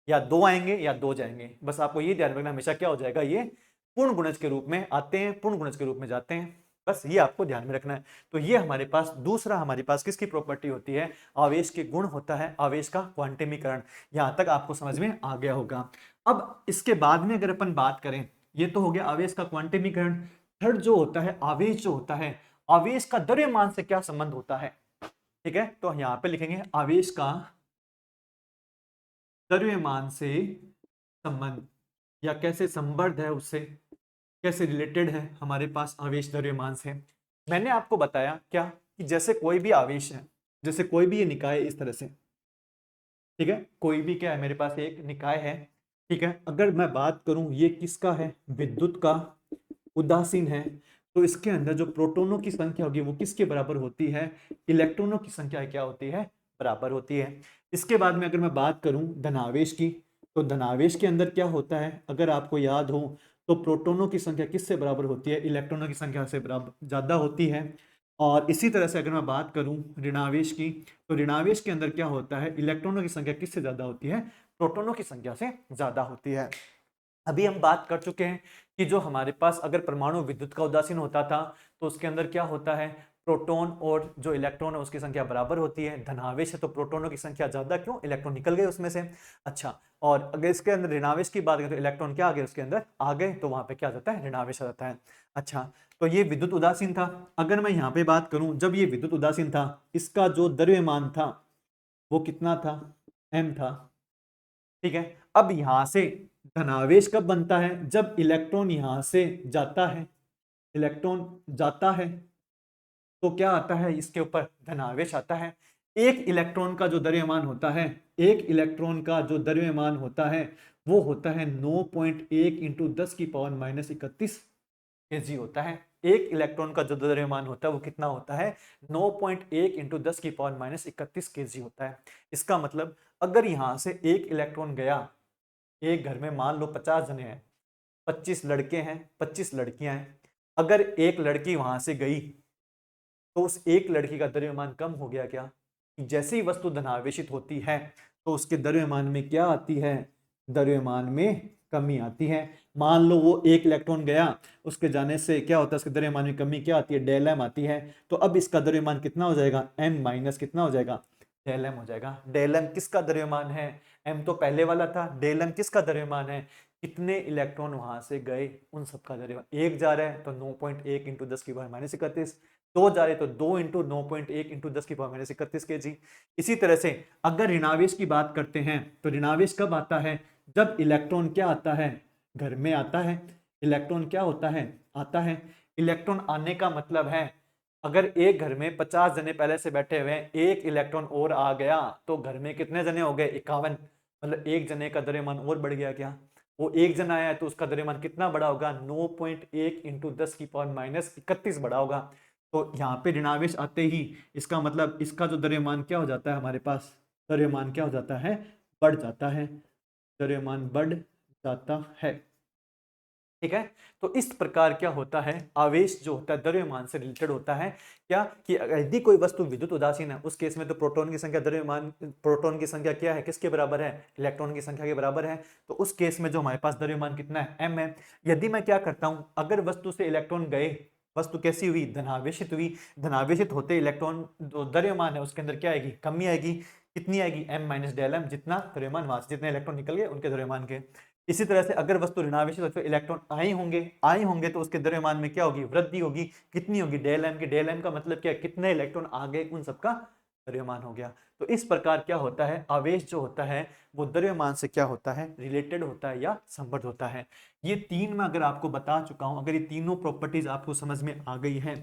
या दो आएंगे या दो जाएंगे। बस आपको ये ध्यान रखना, हमेशा क्या हो जाएगा, ये पूर्ण गुणज के रूप में आते हैं, पूर्ण गुणज के रूप में जाते हैं, बस ये आपको ध्यान में रखना है। तो ये हमारे पास दूसरा, हमारे पास किसकी प्रॉपर्टी होती है, आवेश के गुण होता है, आवेश का क्वांटमीकरण। यहां तक आपको समझ में आ गया होगा। अब इसके बाद में अगर अपन बात करें, ये तो हो गया आवेश का क्वांटमीकरण। थर्ड जो होता है, आवेश जो होता है, आवेश का द्रव्यमान से क्या संबंध होता है, ठीक है। तो यहां पे लिखेंगे आवेश का द्रव्यमान से संबंध, या कैसे संबद्ध है उससे, कैसे रिलेटेड है हमारे पास आवेश द्रव्यमान से। मैंने आपको बताया क्या कि जैसे कोई भी आवेश है, जैसे कोई भी ये निकाय है इस तरह से, ठीक है, कोई भी क्या है, मेरे पास एक निकाय है, ठीक है। अगर मैं बात करूं ये किसका है, विद्युत का उदासीन है, तो इसके अंदर जो प्रोटॉनों की संख्या होगी वो किसके बराबर होती है, इलेक्ट्रॉनों की संख्या क्या होती है, बराबर होती है। इसके बाद में अगर मैं बात करूं धनावेश की, तो धनावेश के अंदर क्या होता है, अगर आपको याद हो तो प्रोटॉनों की संख्या किससे बराबर होती है, इलेक्ट्रॉनों की संख्या से बराबर ज्यादा होती है। और इसी तरह से अगर मैं बात करूं ऋणावेश की, तो ऋणावेश के अंदर क्या होता है, इलेक्ट्रॉनों की संख्या किससे ज्यादा होती है, प्रोटॉनों की संख्या से ज्यादा होती है। अभी हम बात कर चुके हैं कि जो हमारे पास अगर परमाणु विद्युत का उदासीन होता था तो उसके अंदर क्या होता है, प्रोटॉन और जो इलेक्ट्रॉन है उसकी संख्या बराबर होती है। धनावेश है तो प्रोटॉनों की संख्या ज्यादा, क्यों, इलेक्ट्रॉन निकल गए उसमें से। अच्छा, और अगर इसके अंदर ऋणावेश की बात करें तो इलेक्ट्रॉन क्या आ गए उसके अंदर आ गए, तो वहां पे क्या आ जाता है, ऋणावेश आ जाता है। अच्छा, तो ये विद्युत उदासीन था। अगर मैं यहाँ पे बात करूं, जब ये विद्युत उदासीन था, इसका जो द्रव्यमान था वो कितना था, m था, ठीक है। अब यहां से धनावेश कब बनता है, जब इलेक्ट्रॉन यहां से जाता है, इलेक्ट्रॉन जाता है तो क्या आता है, इसके ऊपर धनावेश आता है। एक इलेक्ट्रॉन का जो द्रव्यमान होता है, एक इलेक्ट्रॉन का जो द्रव्यमान होता है वो होता है 9.1 इंटू 10⁻31 kg होता है। एक इलेक्ट्रॉन का जो द्रव्यमान होता है वो कितना होता है, 9.1 इंटू 10⁻31 kg होता है। इसका मतलब अगर यहां से एक इलेक्ट्रॉन गया, एक घर में मान लो 50 जने हैं, 25 लड़के हैं, 25 लड़कियां हैं, अगर एक लड़की वहां से गई तो उस एक लड़की का द्रव्यमान कम हो गया क्या, कि जैसे ही वस्तु धनावेशित होती है तो उसके द्रव्यमान में क्या आती है, द्रव्यमान में कमी आती है। मान लो वो एक इलेक्ट्रॉन गया, उसके जाने से क्या होता है, उसके द्रव्यमान में कमी क्या आती है, डेल एम आती है। तो अब इसका द्रव्यमान कितना हो जाएगा, एम माइनस कितना हो जाएगा, डेल एम हो जाएगा। डेल एम किसका द्रव्यमान है, एम तो पहले वाला था, डेल एम किसका द्रव्यमान है, कितने इलेक्ट्रॉन वहां से गए उन सबका द्रव्यमान। एक जा रहा है तो 9.1 इंटू 10⁻31, दो जा रहे तो 2 इंटू 9.1 इंटू 10⁻31 kg। इसी तरह से अगर ऋणावेश की बात करते हैं तो ऋणावेश कब आता है, जब इलेक्ट्रॉन क्या आता है, घर में आता है, इलेक्ट्रॉन क्या होता है, आता है, इलेक्ट्रॉन आने का मतलब है अगर एक घर में 50 जने पहले से बैठे हुए हैं, एक इलेक्ट्रॉन और आ गया तो घर में कितने जने हो गए? 51। मतलब एक जने का द्रव्यमान और बढ़ गया। क्या वो एक जना आया है तो उसका द्रव्यमान कितना बड़ा होगा? 9.1 इंटू 10⁻31 बड़ा होगा। तो यहाँ पे ऋणावेश आते ही इसका मतलब इसका जो द्रव्यमान क्या हो जाता है, हमारे पास द्रव्यमान क्या हो जाता है? बढ़ जाता है। द्रव्यमान बढ़ जाता है। ठीक है। तो इस प्रकार क्या होता है, आवेश जो होता है द्रव्यमान से रिलेटेड होता है। क्या कि यदि कोई वस्तु विद्युत उदासीन है उस केस में तो प्रोटॉन की संख्या द्रव्यमान, प्रोटॉन की संख्या क्या है, किसके बराबर है? इलेक्ट्रॉन की संख्या के बराबर है। तो उस केस में जो हमारे पास द्रव्यमान कितना है? m है। यदि मैं क्या करता हूं, अगर वस्तु से इलेक्ट्रॉन गए, वस्तु कैसी हुई? धनावेशित हुई। धनावेशित होते इलेक्ट्रॉन जो द्रव्यमान है उसके अंदर क्या आएगी? कमी आएगी। कितनी आएगी? m माइनस डेल एम, जितना द्रव्यमान वहां से जितने इलेक्ट्रॉन निकल गए उनके द्रव्यमान के। इसी तरह से अगर वस्तु ऋणावेशित तो इलेक्ट्रॉन आए होंगे तो उसके द्रव्यमान में क्या होगी? वृद्धि होगी। कितनी होगी? डेल एम की। डेल एम का मतलब क्या है? कितने इलेक्ट्रॉन आ गए उन सबका द्रव्यमान हो गया। तो इस प्रकार क्या होता है, आवेश जो होता है वो द्रव्यमान से क्या होता है? रिलेटेड होता है या संबद्ध होता है। ये तीन मैं अगर आपको बता चुका हूं, अगर ये तीनों प्रॉपर्टीज आपको समझ में आ गई है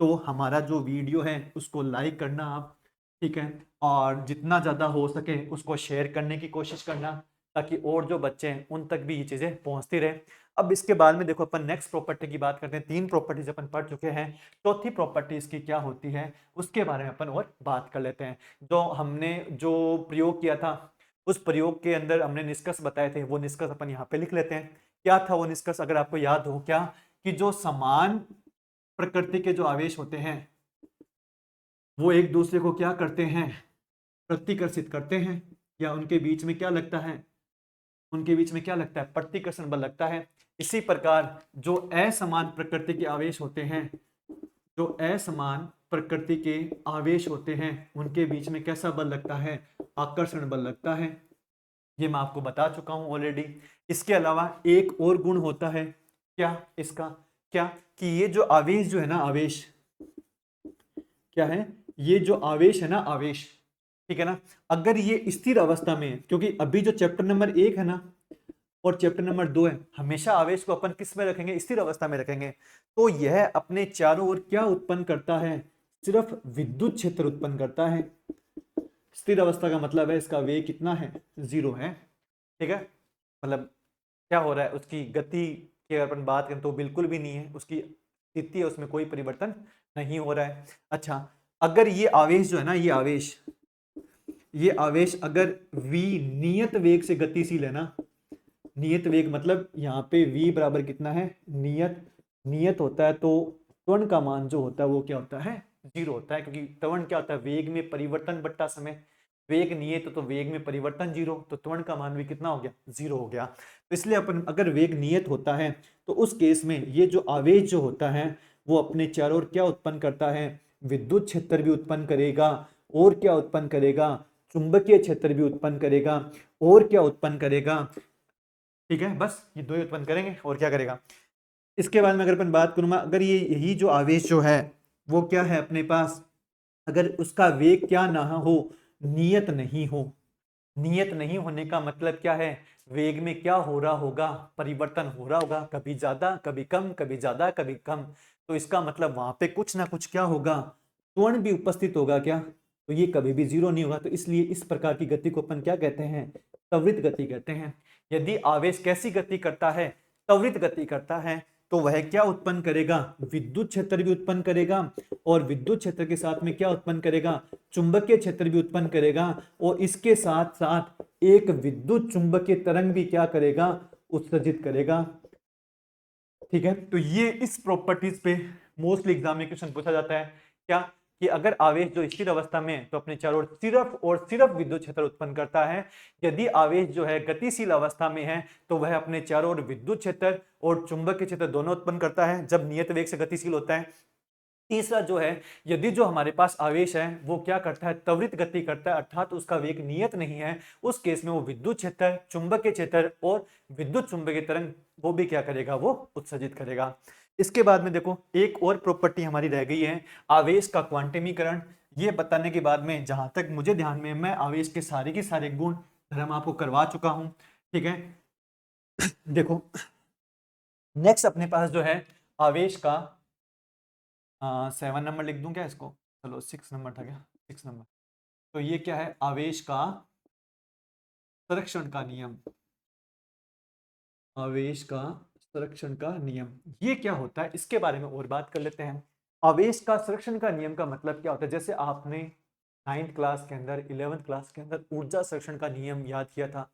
तो हमारा जो वीडियो है उसको लाइक करना आप, ठीक है, और जितना ज्यादा हो सके उसको शेयर करने की कोशिश करना ताकि और जो बच्चे हैं उन तक भी ये चीजें पहुंचती रहे। अब इसके बाद में देखो अपन नेक्स्ट प्रॉपर्टी की बात करते हैं। तीन प्रॉपर्टीज अपन पढ़ चुके हैं, चौथी प्रॉपर्टी इसकी क्या होती है उसके बारे में अपन और बात कर लेते हैं। जो हमने जो प्रयोग किया था उस प्रयोग के अंदर हमने निष्कर्ष बताए थे, वो निष्कर्ष अपन यहाँ पे लिख लेते हैं। क्या था वो निष्कर्ष, अगर आपको याद हो? क्या कि जो समान प्रकृति के जो आवेश होते हैं वो एक दूसरे को क्या करते हैं? प्रतिकर्षित करते हैं, या उनके बीच में क्या लगता है? उनके बीच में क्या लगता है? प्रतिकर्षण बल लगता है। इसी प्रकार जो असमान प्रकृति के आवेश होते हैं, जो असमान प्रकृति के आवेश होते हैं उनके बीच में कैसा बल लगता है? आकर्षण बल लगता है। ये मैं आपको बता चुका हूं ऑलरेडी। इसके अलावा एक और गुण होता है क्या इसका, क्या कि ये जो आवेश जो है ना, आवेश क्या है? ये जो आवेश है ना, आवेश, ठीक है ना, अगर ये स्थिर अवस्था में है, क्योंकि अभी जो चैप्टर नंबर 1 है ना और चैप्टर नंबर 2 है, हमेशा आवेश को अपन किस में रखेंगे? स्थिर अवस्था में रखेंगे। तो यह अपने चारों ओर क्या उत्पन्न करता है? सिर्फ विद्युत क्षेत्र उत्पन्न करता है। स्थिर अवस्था का मतलब है इसका वेग कितना है? 0 है। ठीक है, मतलब क्या हो रहा है, उसकी गति की अगर अपन बात करें तो बिल्कुल भी नहीं है, उसकी स्थिति है उसमें कोई परिवर्तन नहीं हो रहा है। अच्छा, अगर ये आवेश जो है ना, ये आवेश अगर v नियत वेग से गतिशील है ना, नियत वेग मतलब यहाँ पे v बराबर कितना है? नियत होता है तो त्वरण का मान जो होता है वो क्या होता है? 0 होता है, क्योंकि त्वरण क्या होता है? वेग में परिवर्तन बट्टा समय। वेग नियत तो वेग में परिवर्तन 0, तो त्वरण का मान भी कितना हो गया? 0 हो गया। तो इसलिए अपन अगर वेग नियत होता है तो उस केस में ये जो आवेश जो होता है वो अपने चारों ओर क्या उत्पन्न करता है? विद्युत क्षेत्र भी उत्पन्न करेगा, और क्या उत्पन्न करेगा? चुंबकीय क्षेत्र भी उत्पन्न करेगा, और क्या उत्पन्न करेगा? ठीक है, बस ये दो ही उत्पन्न करेंगे, और क्या करेगा? इसके बाद में अगर अपन बात करूँ मैं, अगर ये यही जो आवेश जो है वो क्या है अपने पास, अगर उसका वेग क्या ना हो? नियत नहीं हो। नियत नहीं होने का मतलब क्या है? वेग में क्या हो रहा होगा? परिवर्तन हो रहा होगा, कभी ज्यादा कभी कम, कभी ज्यादा कभी कम। तो इसका मतलब वहां पे कुछ ना कुछ क्या होगा? त्वरण भी उपस्थित होगा। क्या? तो ये कभी भी 0 नहीं होगा। तो इसलिए इस प्रकार की गति को अपन क्या कहते हैं? त्वरित गति कहते हैं। यदि आवेश कैसी गति करता है? त्वरित गति करता है, तो वह क्या उत्पन्न करेगा? विद्युत क्षेत्र भी उत्पन्न करेगा, और विद्युत क्षेत्र के साथ में क्या उत्पन्न करेगा? चुंबकीय क्षेत्र भी उत्पन्न करेगा, और इसके साथ साथ एक विद्युत चुंबकीय तरंग भी क्या करेगा? उत्सर्जित करेगा। ठीक है, तो ये इस प्रॉपर्टीज पे मोस्टली एग्जाम में क्वेश्चन पूछा जाता है। क्या कि अगर आवेश जो स्थिर अवस्था में है तो अपने चारों ओर सिर्फ और सिर्फ विद्युत क्षेत्र उत्पन्न करता है। यदि आवेश जो है गतिशील अवस्था में है तो वह अपने चारों ओर विद्युत क्षेत्र और चुंबकीय क्षेत्र दोनों उत्पन्न करता है, जब नियत वेग से गतिशील होता है। तीसरा जो है, यदि जो हमारे पास आवेश है वो क्या करता है? त्वरित गति करता है, अर्थात उसका वेग नियत नहीं है। उस केस में वो विद्युत क्षेत्र, चुंबकीय क्षेत्र और विद्युत चुंबकीय तरंग वो भी क्या करेगा? वो उत्सर्जित करेगा। इसके बाद में देखो एक और प्रॉपर्टी हमारी रह गई है, आवेश का क्वांटमीकरण। ये बताने के बाद में जहां तक मुझे ध्यान में, मैं आवेश के सारे के सारे गुण धर्म आपको करवा चुका हूं। ठीक है, देखो नेक्स्ट अपने पास जो है आवेश का 7 नंबर लिख दूं क्या इसको? चलो 6 नंबर था क्या, 6 नंबर। तो ये क्या है? आवेश का संरक्षण का नियम। आवेश का संरक्षण का नियम ये क्या होता है, इसके बारे में और बात कर लेते हैं। आवेश का संरक्षण का नियम का मतलब क्या होता है? जैसे आपने 9th क्लास के अंदर, 11th क्लास के अंदर ऊर्जा संरक्षण का नियम याद किया था।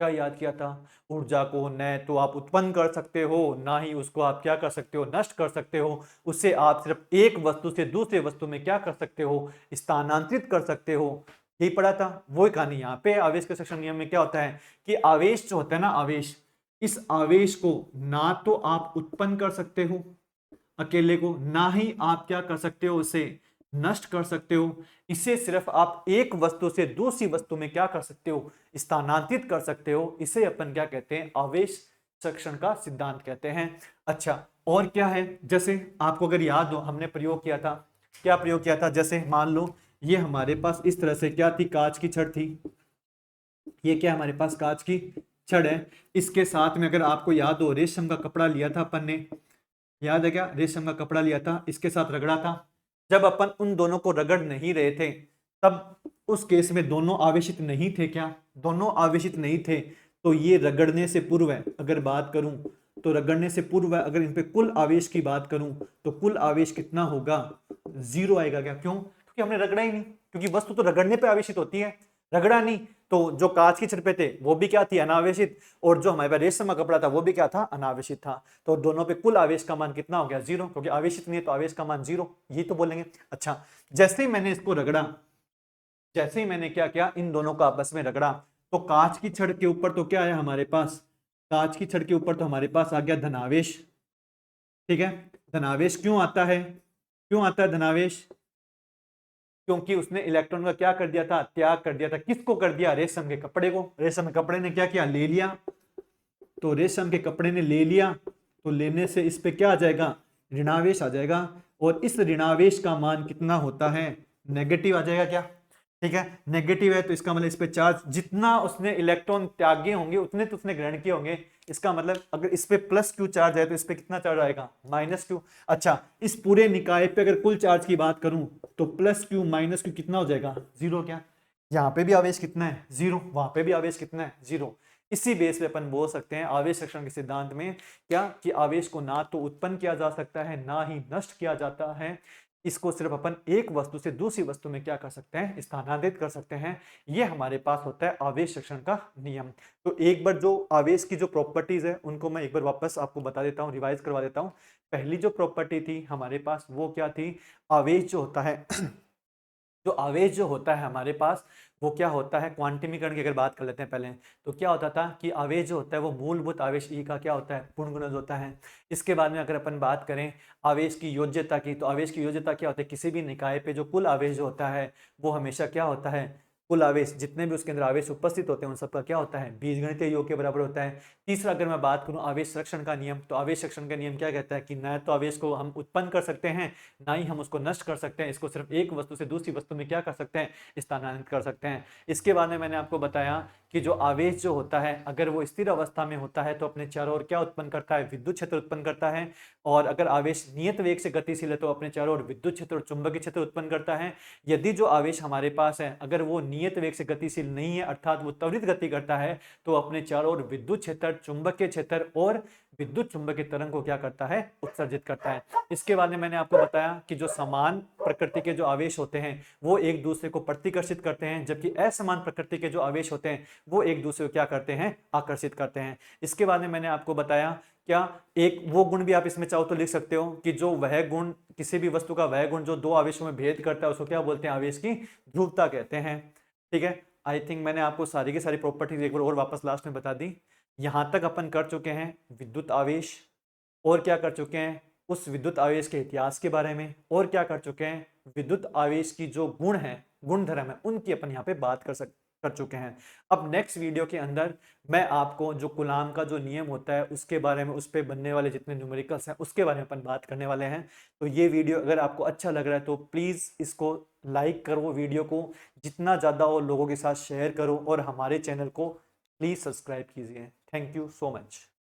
क्या याद किया था? ऊर्जा को न तो आप उत्पन्न कर सकते हो, ना ही उसको आप क्या कर सकते हो, नष्ट कर सकते हो। उससे आप सिर्फ एक वस्तु से दूसरे वस्तु में क्या कर सकते हो, स्थानांतरित कर सकते हो। यही पढ़ा था। वो कहानी यहाँ पे आवेश के संरक्षण नियम में क्या होता है कि आवेश जो होता है ना, आवेश, इस आवेश को ना तो आप उत्पन्न कर सकते हो अकेले को, ना ही आप क्या कर सकते हो, उसे नष्ट कर सकते हो। इसे सिर्फ आप एक वस्तु से दूसरी वस्तु में क्या कर सकते हो, स्थानांतरित कर सकते हो। इसे अपन क्या कहते हैं? आवेश संरक्षण का सिद्धांत कहते हैं। अच्छा, और क्या है? जैसे आपको अगर याद हो, हमने प्रयोग किया था। क्या प्रयोग किया था? जैसे मान लो ये हमारे पास इस तरह से क्या थी, कांच की छड़ थी। ये क्या हमारे पास कांच की छड़ है। इसके साथ में अगर आपको याद हो, रेशम का कपड़ा लिया था अपन ने, याद है क्या? रेशम का कपड़ा लिया था, इसके साथ रगड़ा था। जब अपन उन दोनों को रगड़ नहीं रहे थे, तब उस केस में दोनों आवेशित नहीं थे क्या? दोनों आवेशित नहीं थे। तो ये रगड़ने से पूर्व है अगर बात करूं, तो रगड़ने से पूर्व अगर इन पे कुल आवेश की बात करूं, तो कुल आवेश कितना होगा? 0 आएगा क्या? क्यों? क्योंकि हमने रगड़ा ही नहीं। क्योंकि वस्तु तो रगड़ने पे आवेशित होती है, रगड़ा नहीं। तो जो कांच की छड़ पे थे वो भी क्या थी? अनावेशित। और जो हमारे पास रेशम का कपड़ा था वो भी क्या था? अनावेशित था। तो दोनों पे कुल आवेश का मान कितना हो गया? 0, क्योंकि आवेशित नहीं है तो आवेश का मान 0, यही तो बोलेंगे। अच्छा, जैसे ही मैंने इसको रगड़ा, जैसे ही मैंने क्या किया, इन दोनों को आपस में रगड़ा, तो कांच की छड़ के ऊपर तो क्या आया हमारे पास? कांच की छड़ के ऊपर तो हमारे पास आ गया धनावेश। ठीक है, धनावेश क्यों आता है? क्यों आता है धनावेश? क्योंकि उसने इलेक्ट्रॉन का क्या कर दिया था? त्याग कर दिया था। किसको कर दिया? रेशम के कपड़े को। रेशम के कपड़े ने क्या किया? ले लिया। तो रेशम के कपड़े ने ले लिया, तो लेने से इस पे क्या आ जाएगा? ऋणावेश आ जाएगा। और इस ऋणावेश का मान कितना होता है? नेगेटिव आ जाएगा क्या? ठीक है, नेगेटिव है तो इसका मतलब इस पे चार्ज, जितना उसने इलेक्ट्रॉन त्यागे होंगे उतने तो उसने ग्रहण किए होंगे। इसका मतलब अगर इस पे प्लस क्यू चार्ज है तो इस पे कितना चार्ज आएगा? Minus Q. अच्छा, इस पूरे निकाय पे अगर कुल चार्ज की बात करूं, तो प्लस क्यू माइनस क्यू कितना हो जाएगा? 0। क्या यहाँ पे भी आवेश कितना है? 0। वहां पे भी आवेश कितना है? 0। इसी बेस पे अपन बोल सकते हैं आवेश संरक्षण के सिद्धांत में क्या, कि आवेश को ना तो उत्पन्न किया जा सकता है, ना ही नष्ट किया जाता है। इसको सिर्फ अपन एक वस्तु से दूसरी वस्तु में क्या कर सकते हैं? स्थानांतरित कर सकते हैं। ये हमारे पास होता है आवेश संरक्षण का नियम। तो एक बार जो आवेश की जो प्रॉपर्टीज है उनको मैं एक बार वापस आपको बता देता हूँ, रिवाइज करवा देता हूँ। पहली जो प्रॉपर्टी थी हमारे पास वो क्या थी? आवेश जो होता है जो आवेश जो होता है हमारे पास, वो क्या होता है? क्वांटमीकरण की अगर बात कर लेते हैं पहले, तो क्या होता था कि आवेश जो होता है वो मूलभूत आवेश ई का क्या होता है? पूर्ण गुणज होता है। इसके बाद में अगर अपन बात करें आवेश की योज्यता की, तो आवेश की योज्यता क्या होता है? किसी भी निकाय पे जो कुल आवेश जो होता है वो हमेशा क्या होता है? कुल आवेश, जितने भी उसके अंदर आवेश उपस्थित होते हैं उन सबका क्या होता है? बीजगणितीय योग के बराबर होता है। तीसरा अगर मैं बात करूं आवेश संरक्षण का नियम, तो आवेश संरक्षण का नियम क्या कहता है? कि न तो आवेश को हम उत्पन्न कर सकते हैं, ना ही हम उसको नष्ट कर सकते हैं। इसको सिर्फ एक वस्तु से दूसरी वस्तु में क्या कर सकते हैं? स्थानांतरित कर सकते हैं। इसके बाद में मैंने आपको बताया कि जो आवेश जो होता है अगर वो स्थिर अवस्था में होता है तो अपने चारों ओर क्या उत्पन्न करता है? विद्युत क्षेत्र उत्पन्न करता है। और अगर आवेश नियत वेग से गतिशील है तो अपने चारों ओर विद्युत क्षेत्र और चुंबकीय क्षेत्र उत्पन्न करता है। यदि जो आवेश हमारे पास है अगर वो नियत वेग से गतिशील नहीं है, अर्थात वो त्वरित गति करता है, तो अपने चारों ओर विद्युत क्षेत्र, चुंबकीय क्षेत्र और विद्युत चुंबकीय तरंग को क्या करता है? उत्सर्जित करता है। इसके बाद में मैंने आपको बताया कि जो समान प्रकृति के जो आवेश होते हैं वो एक दूसरे को प्रतिकर्षित करते हैं, जबकि असमान प्रकृति के जो आवेश होते हैं वो एक दूसरे को क्या करते हैं? आकर्षित करते हैं। इसके बाद में मैंने आपको बताया क्या, एक वो गुण भी आप इसमें चाहो तो लिख सकते हो कि जो वह गुण, किसी भी वस्तु का वह गुण जो दो आवेशों में भेद करता है उसको क्या बोलते हैं? आवेश की ध्रुवता कहते हैं। ठीक है, आई थिंक मैंने आपको सारी की सारी प्रॉपर्टीज एक बार और वापस लास्ट में बता दी। यहां तक अपन कर चुके हैं विद्युत आवेश, और क्या कर चुके हैं? उस विद्युत आवेश के इतिहास के बारे में, और क्या कर चुके हैं? विद्युत आवेश की जो गुण है, गुणधर्म है, उनकी अपन यहाँ पे बात कर चुके हैं। अब नेक्स्ट वीडियो के अंदर मैं आपको जो कूलाम का जो नियम होता है उसके बारे में, उस पे बनने वाले जितने न्यूमेरिकल्स हैं उसके बारे में अपन बात करने वाले हैं। तो ये वीडियो अगर आपको अच्छा लग रहा है तो प्लीज इसको लाइक करो, वीडियो को जितना ज्यादा हो लोगों के साथ शेयर करो, और हमारे चैनल को प्लीज सब्सक्राइब कीजिए। Thank you so much.